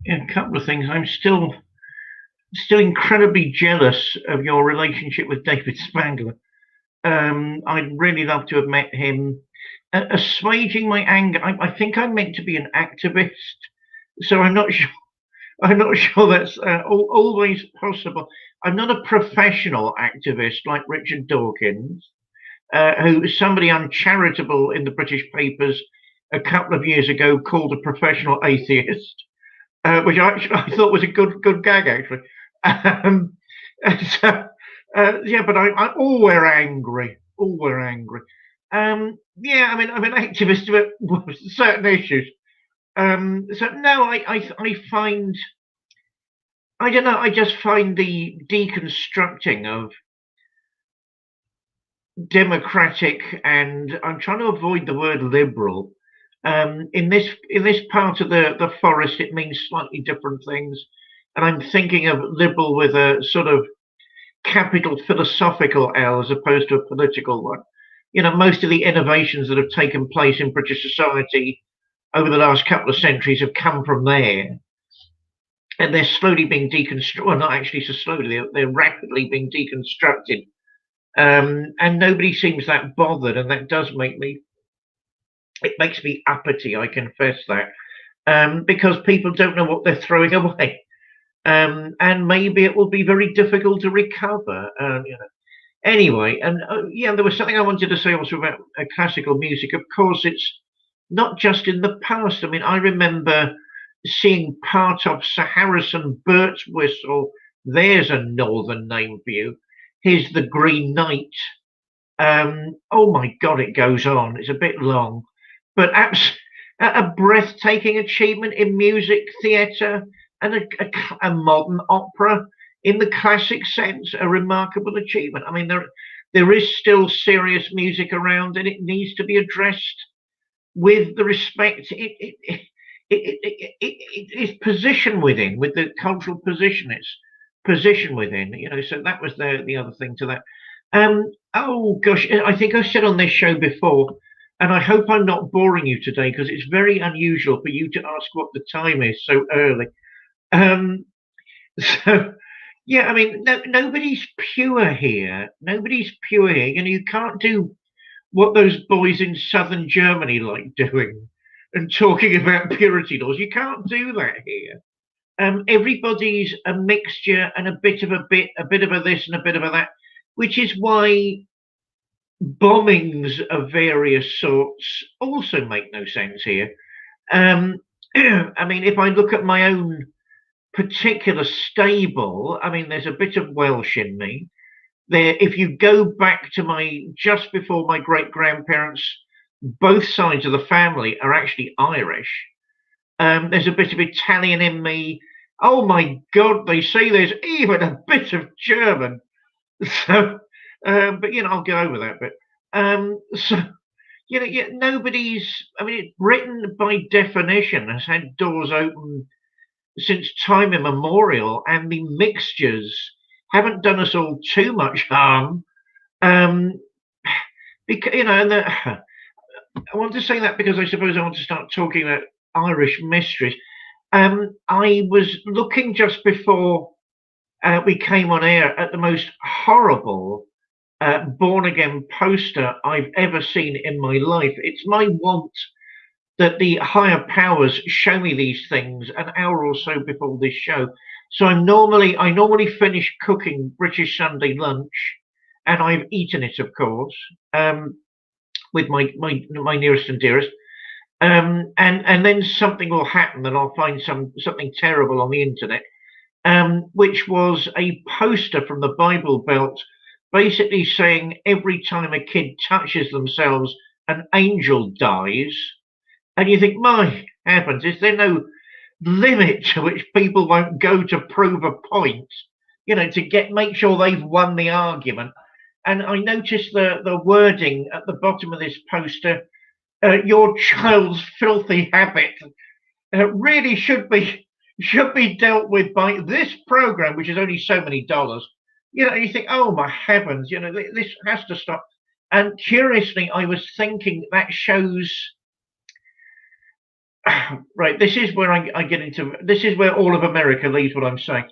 Yeah, a couple of things. I'm still incredibly jealous of your relationship with David Spangler. I'd really love to have met him. Assuaging my anger, I think I'm meant to be an activist, so I'm not sure. I'm not sure that's always possible. I'm not a professional activist like Richard Dawkins, who somebody uncharitable in the British papers a couple of years ago called a professional atheist, which I thought was a good gag actually. So, yeah, but all we're angry. All we're angry. Yeah, I mean, I'm an activist about certain issues. So no, I find, I don't know, I just find the deconstructing of democratic, and I'm trying to avoid the word liberal. In this part of the forest, it means slightly different things, and I'm thinking of liberal with a sort of capital philosophical L as opposed to a political one. You know, most of the innovations that have taken place in British society over the last couple of centuries have come from there. And they're slowly being deconstructed. Well, not actually so slowly, they're rapidly being deconstructed. And nobody seems that bothered. And that does make me, it makes me uppity, I confess that. Because people don't know what they're throwing away. And maybe it will be very difficult to recover. You know. Anyway, and yeah, there was something I wanted to say also about classical music. Of course, it's not just in the past. I mean, I remember seeing part of Sir Harrison Birtwistle. There's a northern name for you. Here's The Green Knight. Oh my God, it goes on. It's a bit long, but a breathtaking achievement in music theatre and a modern opera in the classic sense, a remarkable achievement. I mean, there is still serious music around, and it needs to be addressed with the respect it's position within, with the cultural position it's position within. You know, so that was the other thing to that. Oh gosh, I think I said on this show before, and I hope I'm not boring you today because it's very unusual for you to ask what the time is so early. So yeah, I mean, nobody's pure here. Nobody's pure here. You know, you can't do what those boys in southern Germany like doing and talking about purity laws. You can't do that here. Everybody's a mixture and a bit of a this and a bit of a that, which is why bombings of various sorts also make no sense here. I mean, if I look at my own particular stable, I mean, there's a bit of Welsh in me. There, if you go back to just before my great grandparents, both sides of the family are actually Irish. There's a bit of Italian in me. Oh my God, they say there's even a bit of German. So, but you know, I'll go over that bit. So, you know, yeah, nobody's. I mean, Britain by definition has had doors open since time immemorial, and the mixtures haven't done us all too much harm. Because you know, and I want to say that because I suppose I want to start talking about Irish mysteries. I was looking just before we came on air at the most horrible born again poster I've ever seen in my life. It's my want that the higher powers show me these things an hour or so before this show. So I normally finish cooking British Sunday lunch, and I've eaten it, of course, with my nearest and dearest. And then something will happen, and I'll find something terrible on the internet, which was a poster from the Bible Belt, basically saying every time a kid touches themselves, an angel dies. And you think, my heavens, is there no limit to which people won't go to prove a point? You know, to make sure they've won the argument. And I noticed the wording at the bottom of this poster: "Your child's filthy habit really should be dealt with by this program, which is only so many dollars." You know, you think, oh my heavens, you know, this has to stop. And curiously, I was thinking that shows. Right, this is where I get into. This is where all of America leaves what I'm saying.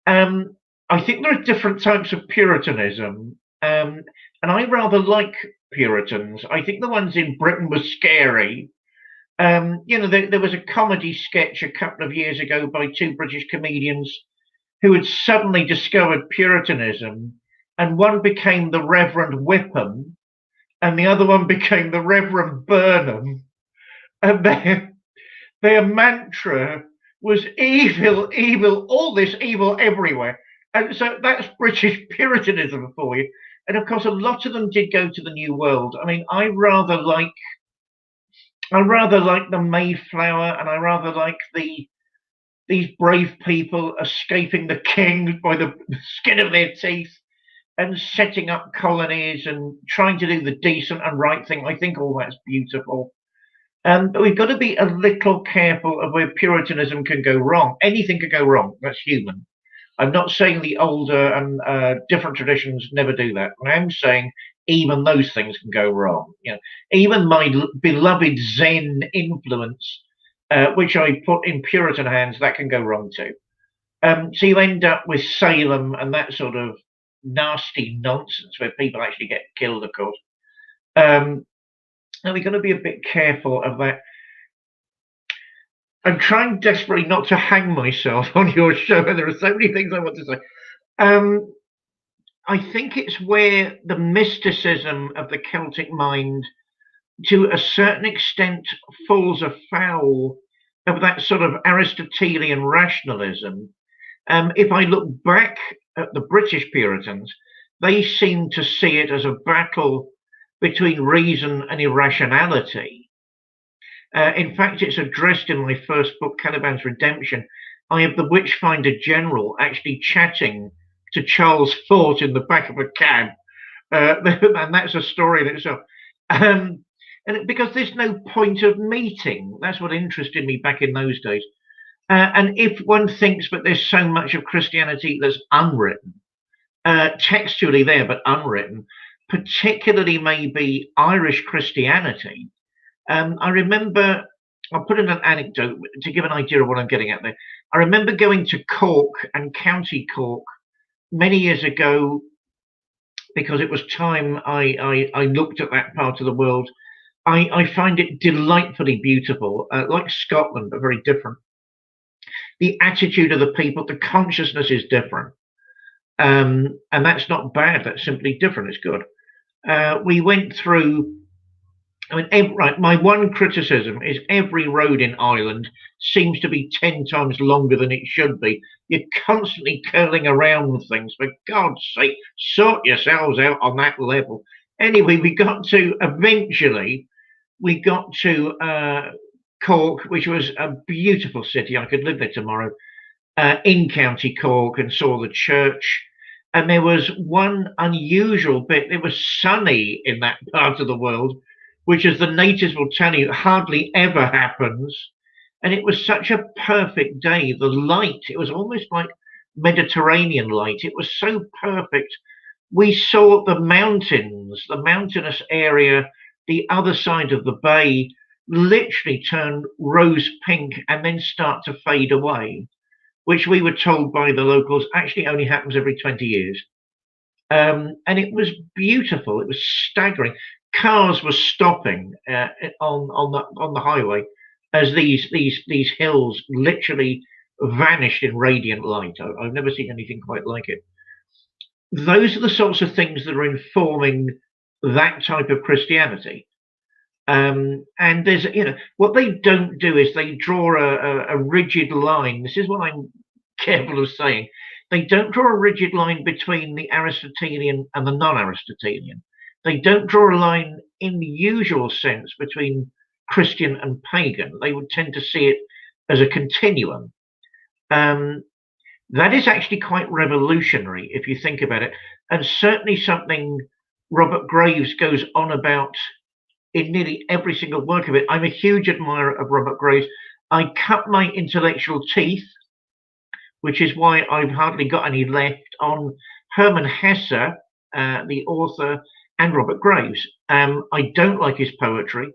Um, I think there are different types of Puritanism, and I rather like Puritans. I think the ones in Britain were scary. There was a comedy sketch a couple of years ago by two British comedians who had suddenly discovered Puritanism, and one became the Reverend Whipham, and the other one became the Reverend Burnham, and their mantra was evil, evil, all this evil everywhere. And so that's British Puritanism for you. And of course, a lot of them did go to the New World. I mean, I rather like the Mayflower, and I rather like these brave people escaping the king by the skin of their teeth and setting up colonies and trying to do the decent and right thing. I think all that's beautiful. But we've got to be a little careful of where Puritanism can go wrong. Anything can go wrong. That's human. I'm not saying the older and different traditions never do that. I'm saying even those things can go wrong. Even my beloved Zen influence, which I put in Puritan hands, that can go wrong too. So you end up with Salem and that sort of nasty nonsense where people actually get killed, of course. And we've got to be a bit careful of that. I'm trying desperately not to hang myself on your show, and there are so many things I want to say. I think it's where the mysticism of the Celtic mind, to a certain extent, falls afoul of that sort of Aristotelian rationalism. If I look back at the British Puritans, they seem to see it as a battle between reason and irrationality. In fact, it's addressed in my first book, Caliban's Redemption. I have the Witchfinder General actually chatting to Charles Fort in the back of a cab, and that's a story in itself. And because there's no point of meeting, that's what interested me back in those days. And if one thinks that there's so much of Christianity that's unwritten, textually there but unwritten, particularly maybe Irish Christianity. I remember, I'll put in an anecdote to give an idea of what I'm getting at there. I remember going to Cork and County Cork many years ago because it was time I looked at that part of the world. I find it delightfully beautiful, like Scotland, but very different. The attitude of the people, the consciousness is different. And that's not bad, that's simply different, it's good. We went through, right, my one criticism is every road in Ireland seems to be 10 times longer than it should be. You're constantly curling around with things. For God's sake, sort yourselves out on that level. Anyway, eventually, we got to Cork, which was a beautiful city. I could live there tomorrow, in County Cork, and saw the church. And there was one unusual bit. It was sunny in that part of the world, which, as the natives will tell you, hardly ever happens. And it was such a perfect day. The light, it was almost like Mediterranean light. It was so perfect. We saw the mountains, the mountainous area, the other side of the bay, literally turn rose pink and then start to fade away, which we were told by the locals actually only happens every 20 years. And it was beautiful. It was staggering. Cars were stopping on the highway as these hills literally vanished in radiant light. I've never seen anything quite like it. Those are the sorts of things that are informing that type of Christianity. And there's, what they don't do is they draw a rigid line. This is what I'm careful of saying. They don't draw a rigid line between the Aristotelian and the non-Aristotelian. They don't draw a line in the usual sense between Christian and pagan. They would tend to see it as a continuum. That is actually quite revolutionary if you think about it, and certainly something Robert Graves goes on about in nearly every single work of it. I'm a huge admirer of Robert Graves. I cut my intellectual teeth, which is why I've hardly got any left, on Hermann Hesse, the author, and Robert Graves. I don't like his poetry,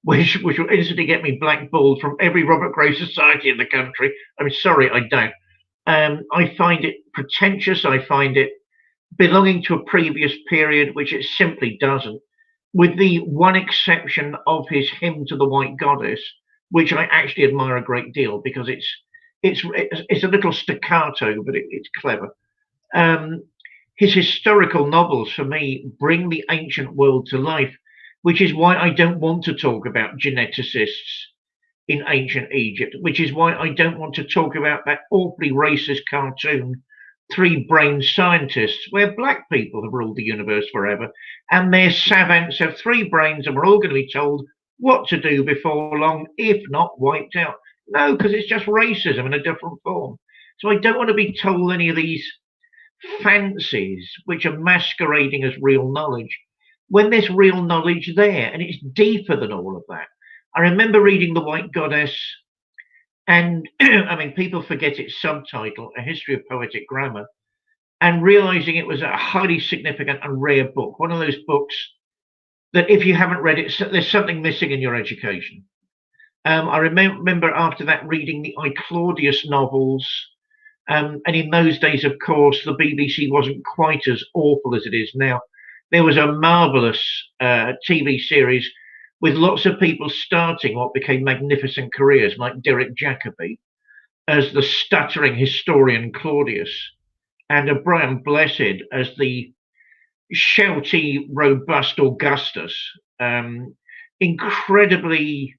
which will instantly get me blackballed from every Robert Graves society in the country. I'm sorry, I don't. I find it pretentious. I find it belonging to a previous period, which it simply doesn't, with the one exception of his hymn to the White Goddess, which I actually admire a great deal because it's a little staccato, but it's clever. His historical novels, for me, bring the ancient world to life, which is why I don't want to talk about geneticists in ancient Egypt, which is why I don't want to talk about that awfully racist cartoon, Three-Brained Scientists, where black people have ruled the universe forever, and their savants have 3 brains, and we're all going to be told what to do before long, if not wiped out. No, because it's just racism in a different form. So I don't want to be told any of these fancies which are masquerading as real knowledge when there's real knowledge there, and it's deeper than all of that. I remember reading The White Goddess, and I mean, people forget its subtitle, A History of Poetic Grammar, and realizing it was a highly significant and rare book, one of those books that if you haven't read it, there's something missing in your education. I remember after that reading the I Claudius novels, and in those days, of course, the BBC wasn't quite as awful as it is now. There was a marvelous TV series with lots of people starting what became magnificent careers, like Derek Jacobi as the stuttering historian Claudius, and Brian Blessed as the shouty, robust Augustus. Incredibly,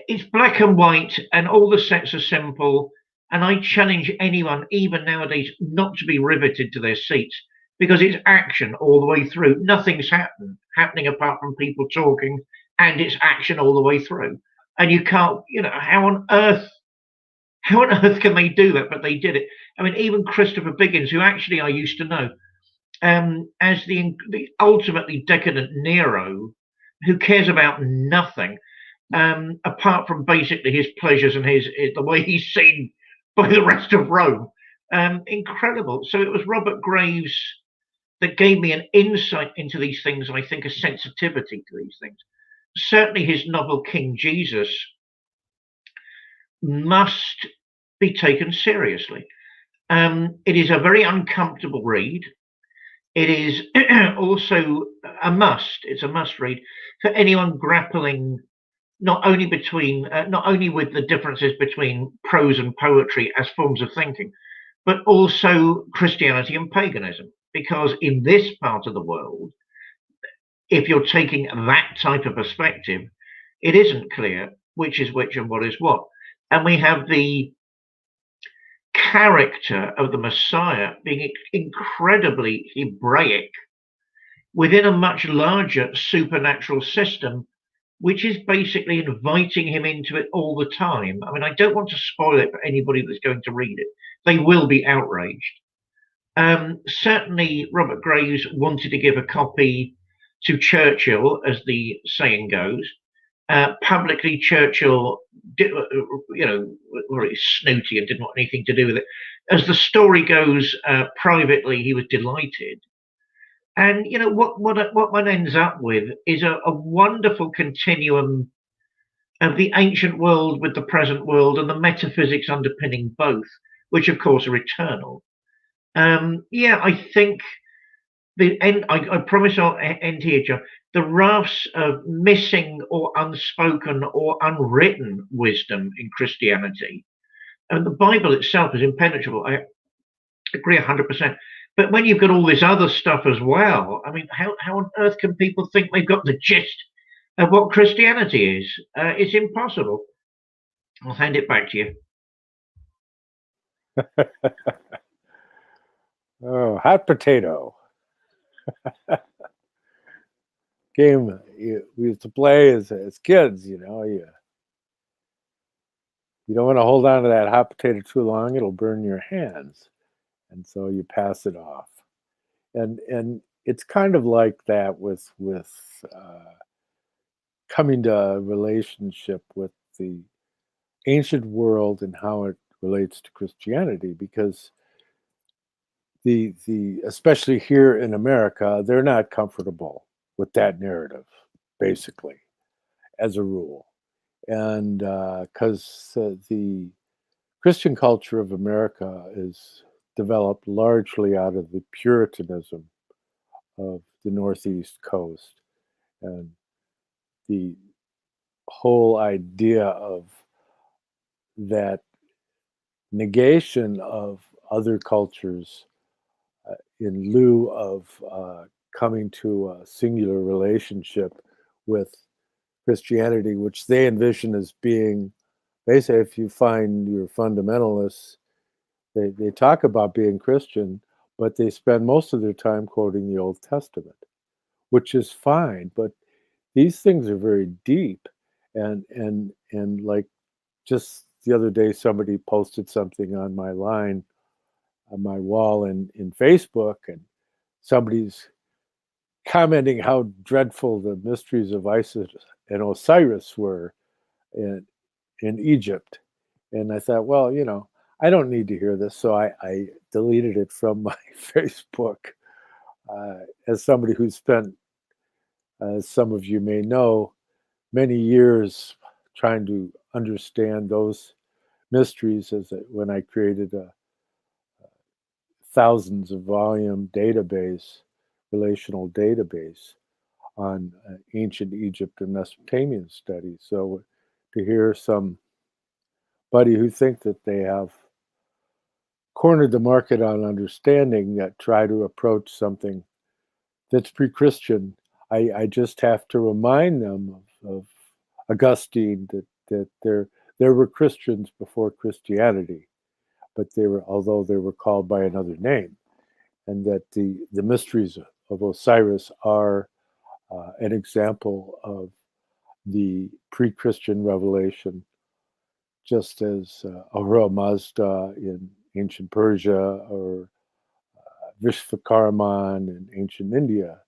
it's black and white, and all the sets are simple. And I challenge anyone, even nowadays, not to be riveted to their seats because it's action all the way through. Nothing's happening apart from people talking, and it's action all the way through. And you can't, how on earth can they do that? But they did it. I mean, even Christopher Biggins, who actually I used to know, as the ultimately decadent Nero, who cares about nothing apart from basically his pleasures and the way he's seen by the rest of Rome. Incredible. So it was Robert Graves that gave me an insight into these things, and I think a sensitivity to these things. Certainly his novel King Jesus must be taken seriously. It is a very uncomfortable read. It is also a must. It's a must read for anyone grappling not only with the differences between prose and poetry as forms of thinking, but also Christianity and paganism. Because in this part of the world, if you're taking that type of perspective, it isn't clear which is which and what is what. And we have the character of the Messiah being incredibly Hebraic within a much larger supernatural system, which is basically inviting him into it all the time. I mean, I don't want to spoil it for anybody that's going to read it. They will be outraged. Certainly, Robert Graves wanted to give a copy to Churchill, as the saying goes. Publicly, Churchill, very snooty and didn't want anything to do with it. As the story goes, privately, he was delighted. And what one ends up with is a wonderful continuum of the ancient world with the present world and the metaphysics underpinning both, which of course are eternal. I think the end. I promise I'll end here, John. The rafts of missing or unspoken or unwritten wisdom in Christianity, and the Bible itself is impenetrable. I agree 100%. But when you've got all this other stuff as well, I mean, how on earth can people think they've got the gist of what Christianity is? It's impossible. I'll hand it back to you. Oh, hot potato. Game we used to play as kids, you don't want to hold on to that hot potato too long, it'll burn your hands. And so you pass it off. And it's kind of like that with coming to a relationship with the ancient world and how it relates to Christianity, because the especially here in America, they're not comfortable with that narrative, basically, as a rule. And because the Christian culture of America is developed largely out of the Puritanism of the Northeast coast. And the whole idea of that negation of other cultures in lieu of coming to a singular relationship with Christianity, which they envision as being, they say, if you find your fundamentalists, they talk about being Christian, but they spend most of their time quoting the Old Testament, which is fine. But these things are very deep, and like just the other day, somebody posted something on my line, on my wall in Facebook, and somebody's commenting how dreadful the mysteries of Isis and Osiris were in Egypt. And I thought, well, I don't need to hear this. So I deleted it from my Facebook. As somebody who's spent, as some of you may know, many years trying to understand those mysteries, when I created a thousands of volume database, relational database on ancient Egypt and Mesopotamian studies. So to hear somebody who think that they have cornered the market on understanding that try to approach something that's pre-Christian, I just have to remind them of Augustine, that there were Christians before Christianity, but although they were called by another name, and that the mysteries of Osiris are an example of the pre-Christian revelation, just as Ahura Mazda in ancient Persia, or Vishvakarman in ancient India.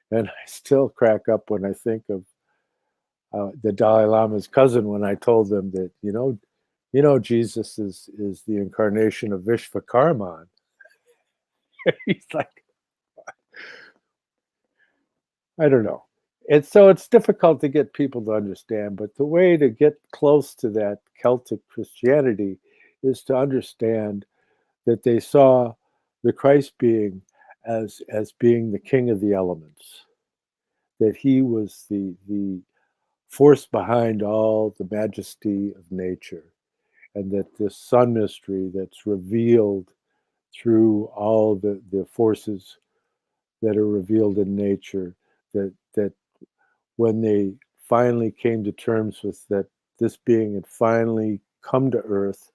And I still crack up when I think of the Dalai Lama's cousin, when I told them that, Jesus is the incarnation of Vishvakarman. He's like, I don't know. It's difficult to get people to understand, but the way to get close to that Celtic Christianity is to understand that they saw the Christ being as being the king of the elements, that he was the force behind all the majesty of nature, and that this sun mystery that's revealed through all the forces that are revealed in nature, that when they finally came to terms with that, this being had finally come to earth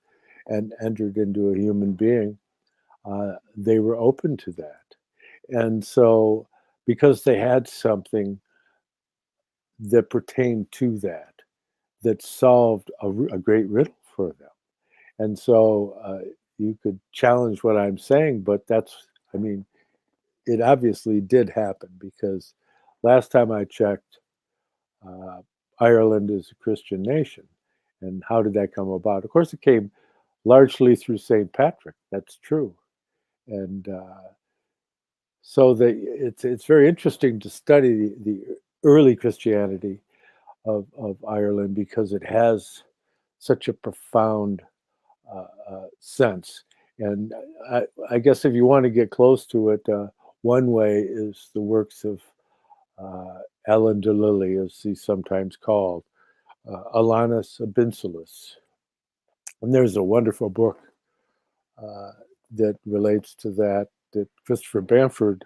and entered into a human being, they were open to that. And so, because they had something that pertained to that solved a great riddle for them. And so you could challenge what I'm saying, but it obviously did happen, because last time I checked, Ireland is a Christian nation. And how did that come about? Of course, it came largely through St. Patrick. That's true. And so it's very interesting to study the early Christianity of Ireland, because it has such a profound sense. And I guess if you want to get close to it, one way is the works of Alan de Lilly, as he's sometimes called, Alanus Abinsalis. And there's a wonderful book that relates to that Christopher Bamford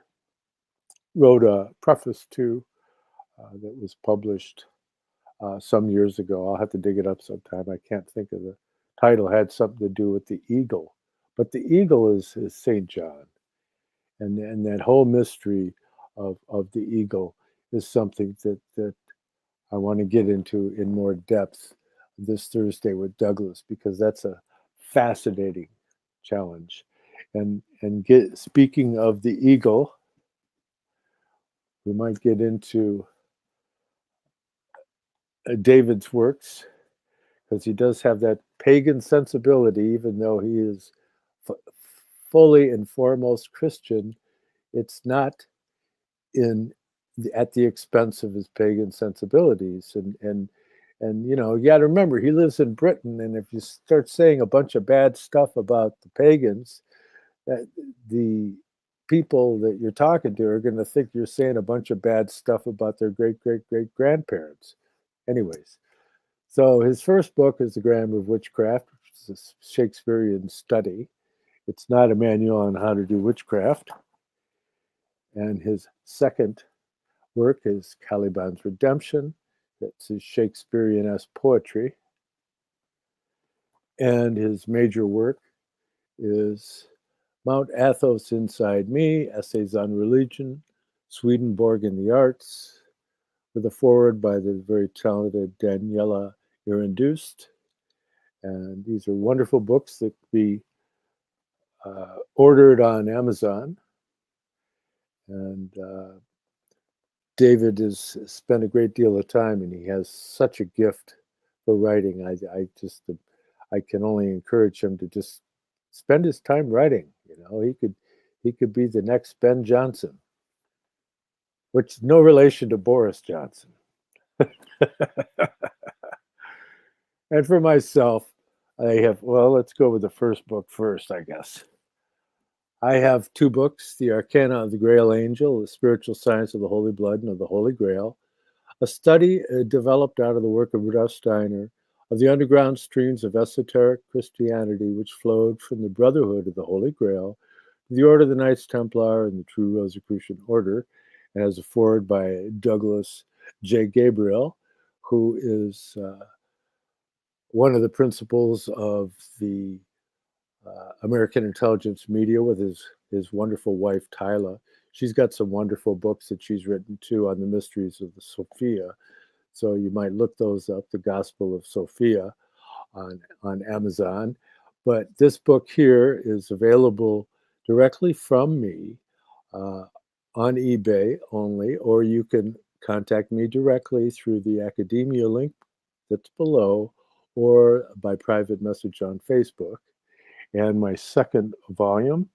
wrote a preface to, that was published some years ago. I'll have to dig it up sometime. I can't think of the title. It had something to do with the eagle. But the eagle is St. John. And that whole mystery of the eagle is something that I want to get into in more depth this Thursday with Douglas, because that's a fascinating challenge. And speaking of the eagle, we might get into David's works, because he does have that pagan sensibility, even though he is fully and foremost Christian. It's not in at the expense of his pagan sensibilities. And you know, you got to remember, he lives in Britain, and if you start saying a bunch of bad stuff about the pagans, that the people that you're talking to are going to think you're saying a bunch of bad stuff about their great great great grandparents. Anyways, so his first book is The Grammar of Witchcraft, which is a Shakespearean study. It's not a manual on how to do witchcraft. And his second work is Caliban's Redemption. That's his Shakespearean-esque poetry. And his major work is Mount Athos Inside Me, Essays on Religion, Swedenborg and Arts, with a foreword by the very talented Daniela Irandust. And these are wonderful books that can be ordered on Amazon. And David has spent a great deal of time, and he has such a gift for writing. I can only encourage him to just spend his time writing. You know, he could be the next Ben Jonson, which is no relation to Boris Johnson. And for myself, let's go with the first book first, I guess. I have two books, The Arcana of the Grail Angel, The Spiritual Science of the Holy Blood and of the Holy Grail, a study developed out of the work of Rudolf Steiner of the underground streams of esoteric Christianity which flowed from the Brotherhood of the Holy Grail to the Order of the Knights Templar and the True Rosicrucian Order, and as a foreword by Douglas J. Gabriel, who is one of the principals of the American Intelligence Media with his wonderful wife, Tyla. She's got some wonderful books that she's written too on the mysteries of the Sophia. So you might look those up, The Gospel of Sophia on Amazon. But this book here is available directly from me on eBay only, or you can contact me directly through the Academia link that's below, or by private message on Facebook. And my second volume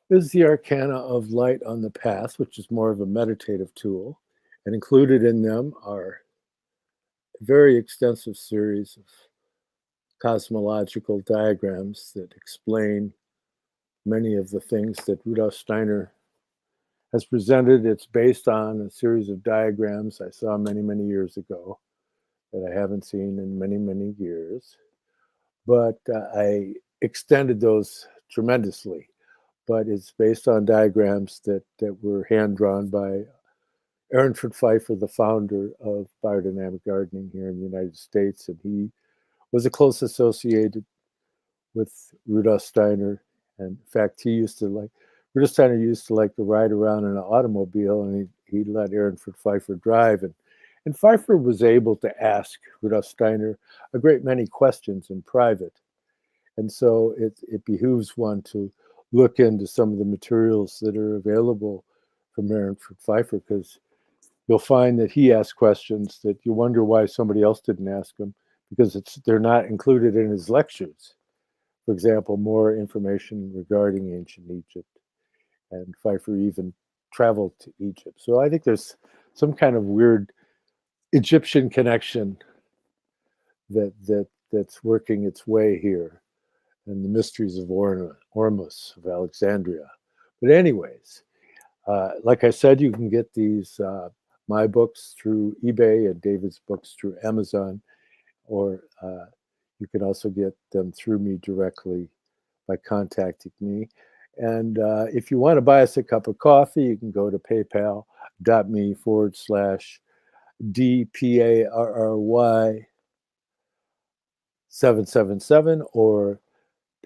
is The Arcana of Light on the Path, which is more of a meditative tool. And included in them are a very extensive series of cosmological diagrams that explain many of the things that Rudolf Steiner has presented. It's based on a series of diagrams I saw many, many years ago that I haven't seen in many, many years. But I extended those tremendously. But it's based on diagrams that were hand-drawn by Ehrenford Pfeiffer, the founder of biodynamic gardening here in the United States. And he was a close associated with Rudolf Steiner. And in fact, Rudolf Steiner used to like to ride around in an automobile, and he let Ehrenford Pfeiffer drive. And Pfeiffer was able to ask Rudolf Steiner a great many questions in private. And so it behooves one to look into some of the materials that are available from Ehrenford Pfeiffer, because you'll find that he asks questions that you wonder why somebody else didn't ask them, because they're not included in his lectures. For example, more information regarding ancient Egypt, and Pfeiffer even traveled to Egypt. So I think there's some kind of weird Egyptian connection that's working its way here, and the mysteries of Ormus of Alexandria. But anyways, like I said, you can get these my books through eBay and David's books through Amazon, or you can also get them through me directly by contacting me. And if you want to buy us a cup of coffee, you can go to paypal.me/DPARRY 777 or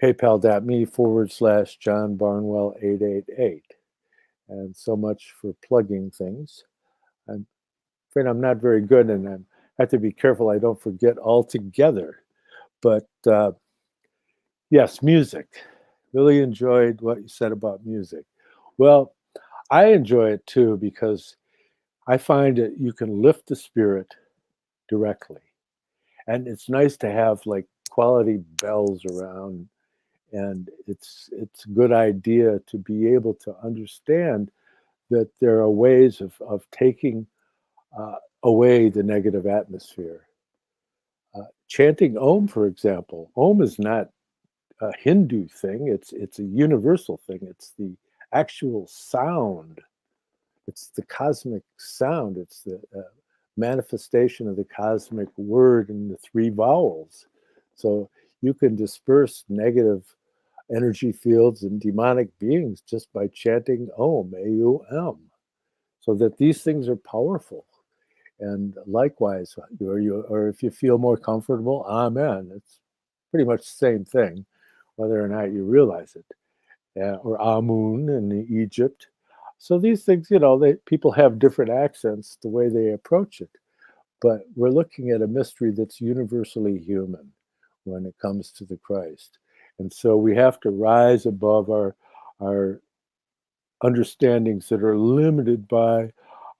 paypal.me/John Barnwell 888. And so much for plugging things. I'm afraid I'm not very good, and I have to be careful I don't forget altogether. But yes, music. Really enjoyed what you said about music. Well, I enjoy it too, because I find that you can lift the spirit directly. And it's nice to have like quality bells around. And it's a good idea to be able to understand that there are ways of taking away the negative atmosphere. Chanting Om, for example. Om is not a Hindu thing. It's a universal thing. It's the actual sound. It's the cosmic sound. It's the manifestation of the cosmic word in the three vowels. So you can disperse negative energy fields and demonic beings just by chanting Om, A-U-M, so that these things are powerful. And likewise, or if you feel more comfortable, Amen. It's pretty much the same thing, whether or not you realize it. Or Amun in Egypt. So these things, people have different accents the way they approach it. But we're looking at a mystery that's universally human when it comes to the Christ. And so we have to rise above our understandings that are limited by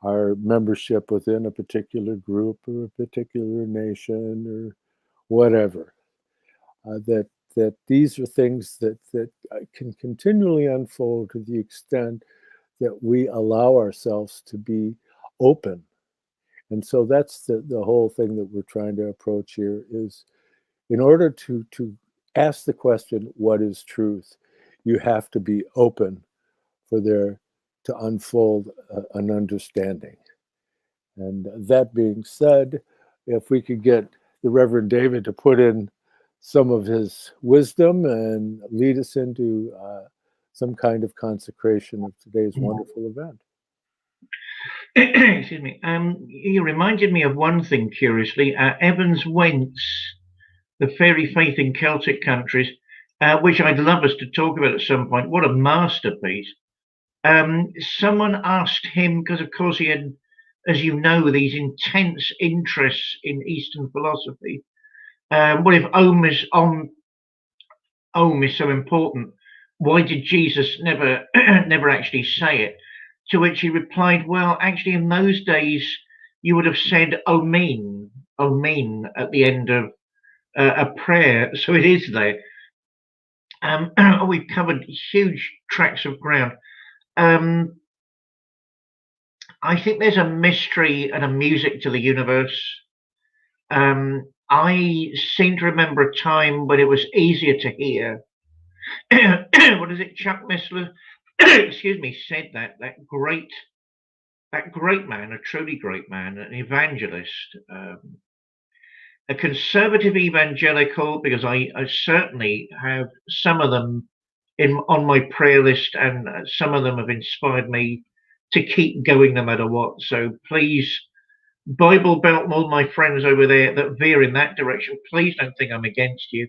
our membership within a particular group or a particular nation or whatever. That these are things that can continually unfold to the extent that we allow ourselves to be open. And so that's the whole thing that we're trying to approach here is, in order to ask the question, what is truth? You have to be open for there to unfold an understanding. And that being said, if we could get the Reverend David to put in some of his wisdom and lead us into some kind of consecration of today's wonderful event. Excuse me. You reminded me of one thing, curiously. Evans Wentz, the fairy faith in Celtic countries, which I'd love us to talk about at some point. What a masterpiece. Someone asked him, because of course he had, as you know, these intense interests in Eastern philosophy. What if Om is so important? Why did Jesus never actually say it? To which he replied, well, actually, in those days, you would have said Omen at the end of a prayer. So it is there. We've covered huge tracts of ground. I think there's a mystery and a music to the universe. I seem to remember a time when it was easier to hear. What is it? Chuck Missler, excuse me, said that great man, a truly great man, an evangelist, a conservative evangelical, because I certainly have some of them on my prayer list, and some of them have inspired me to keep going no matter what. So please, Bible Belt, all my friends over there that veer in that direction, please don't think I'm against you.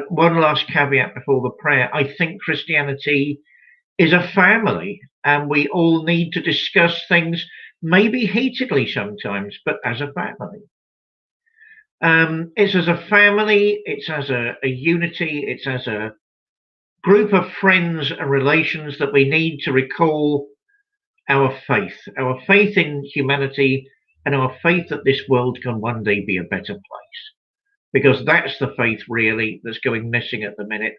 One last caveat before the prayer. I think Christianity is a family, and we all need to discuss things, maybe heatedly sometimes, but as a family. It's as a family, it's as a unity, it's as a group of friends and relations that we need to recall our faith in humanity, and our faith that this world can one day be a better place. Because that's the faith really that's going missing at the minute.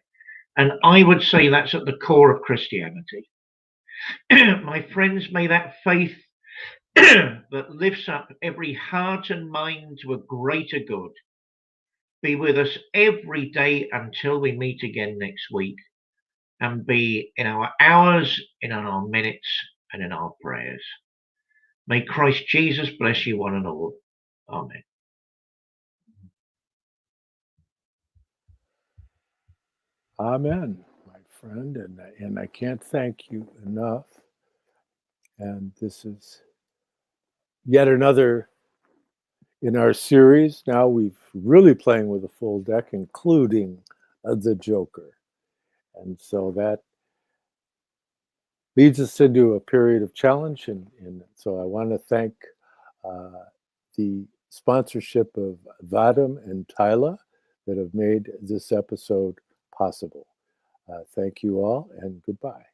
And I would say that's at the core of Christianity. My friends, may that faith that lifts up every heart and mind to a greater good be with us every day until we meet again next week, and be in our hours, in our minutes, and in our prayers. May Christ Jesus bless you one and all. Amen. Amen, my friend, and I can't thank you enough. And this is yet another in our series. Now we've really playing with a full deck, including the Joker. And so that leads us into a period of challenge. And so I want to thank the sponsorship of Vadim and Tyla that have made this episode possible. Thank you all, and goodbye.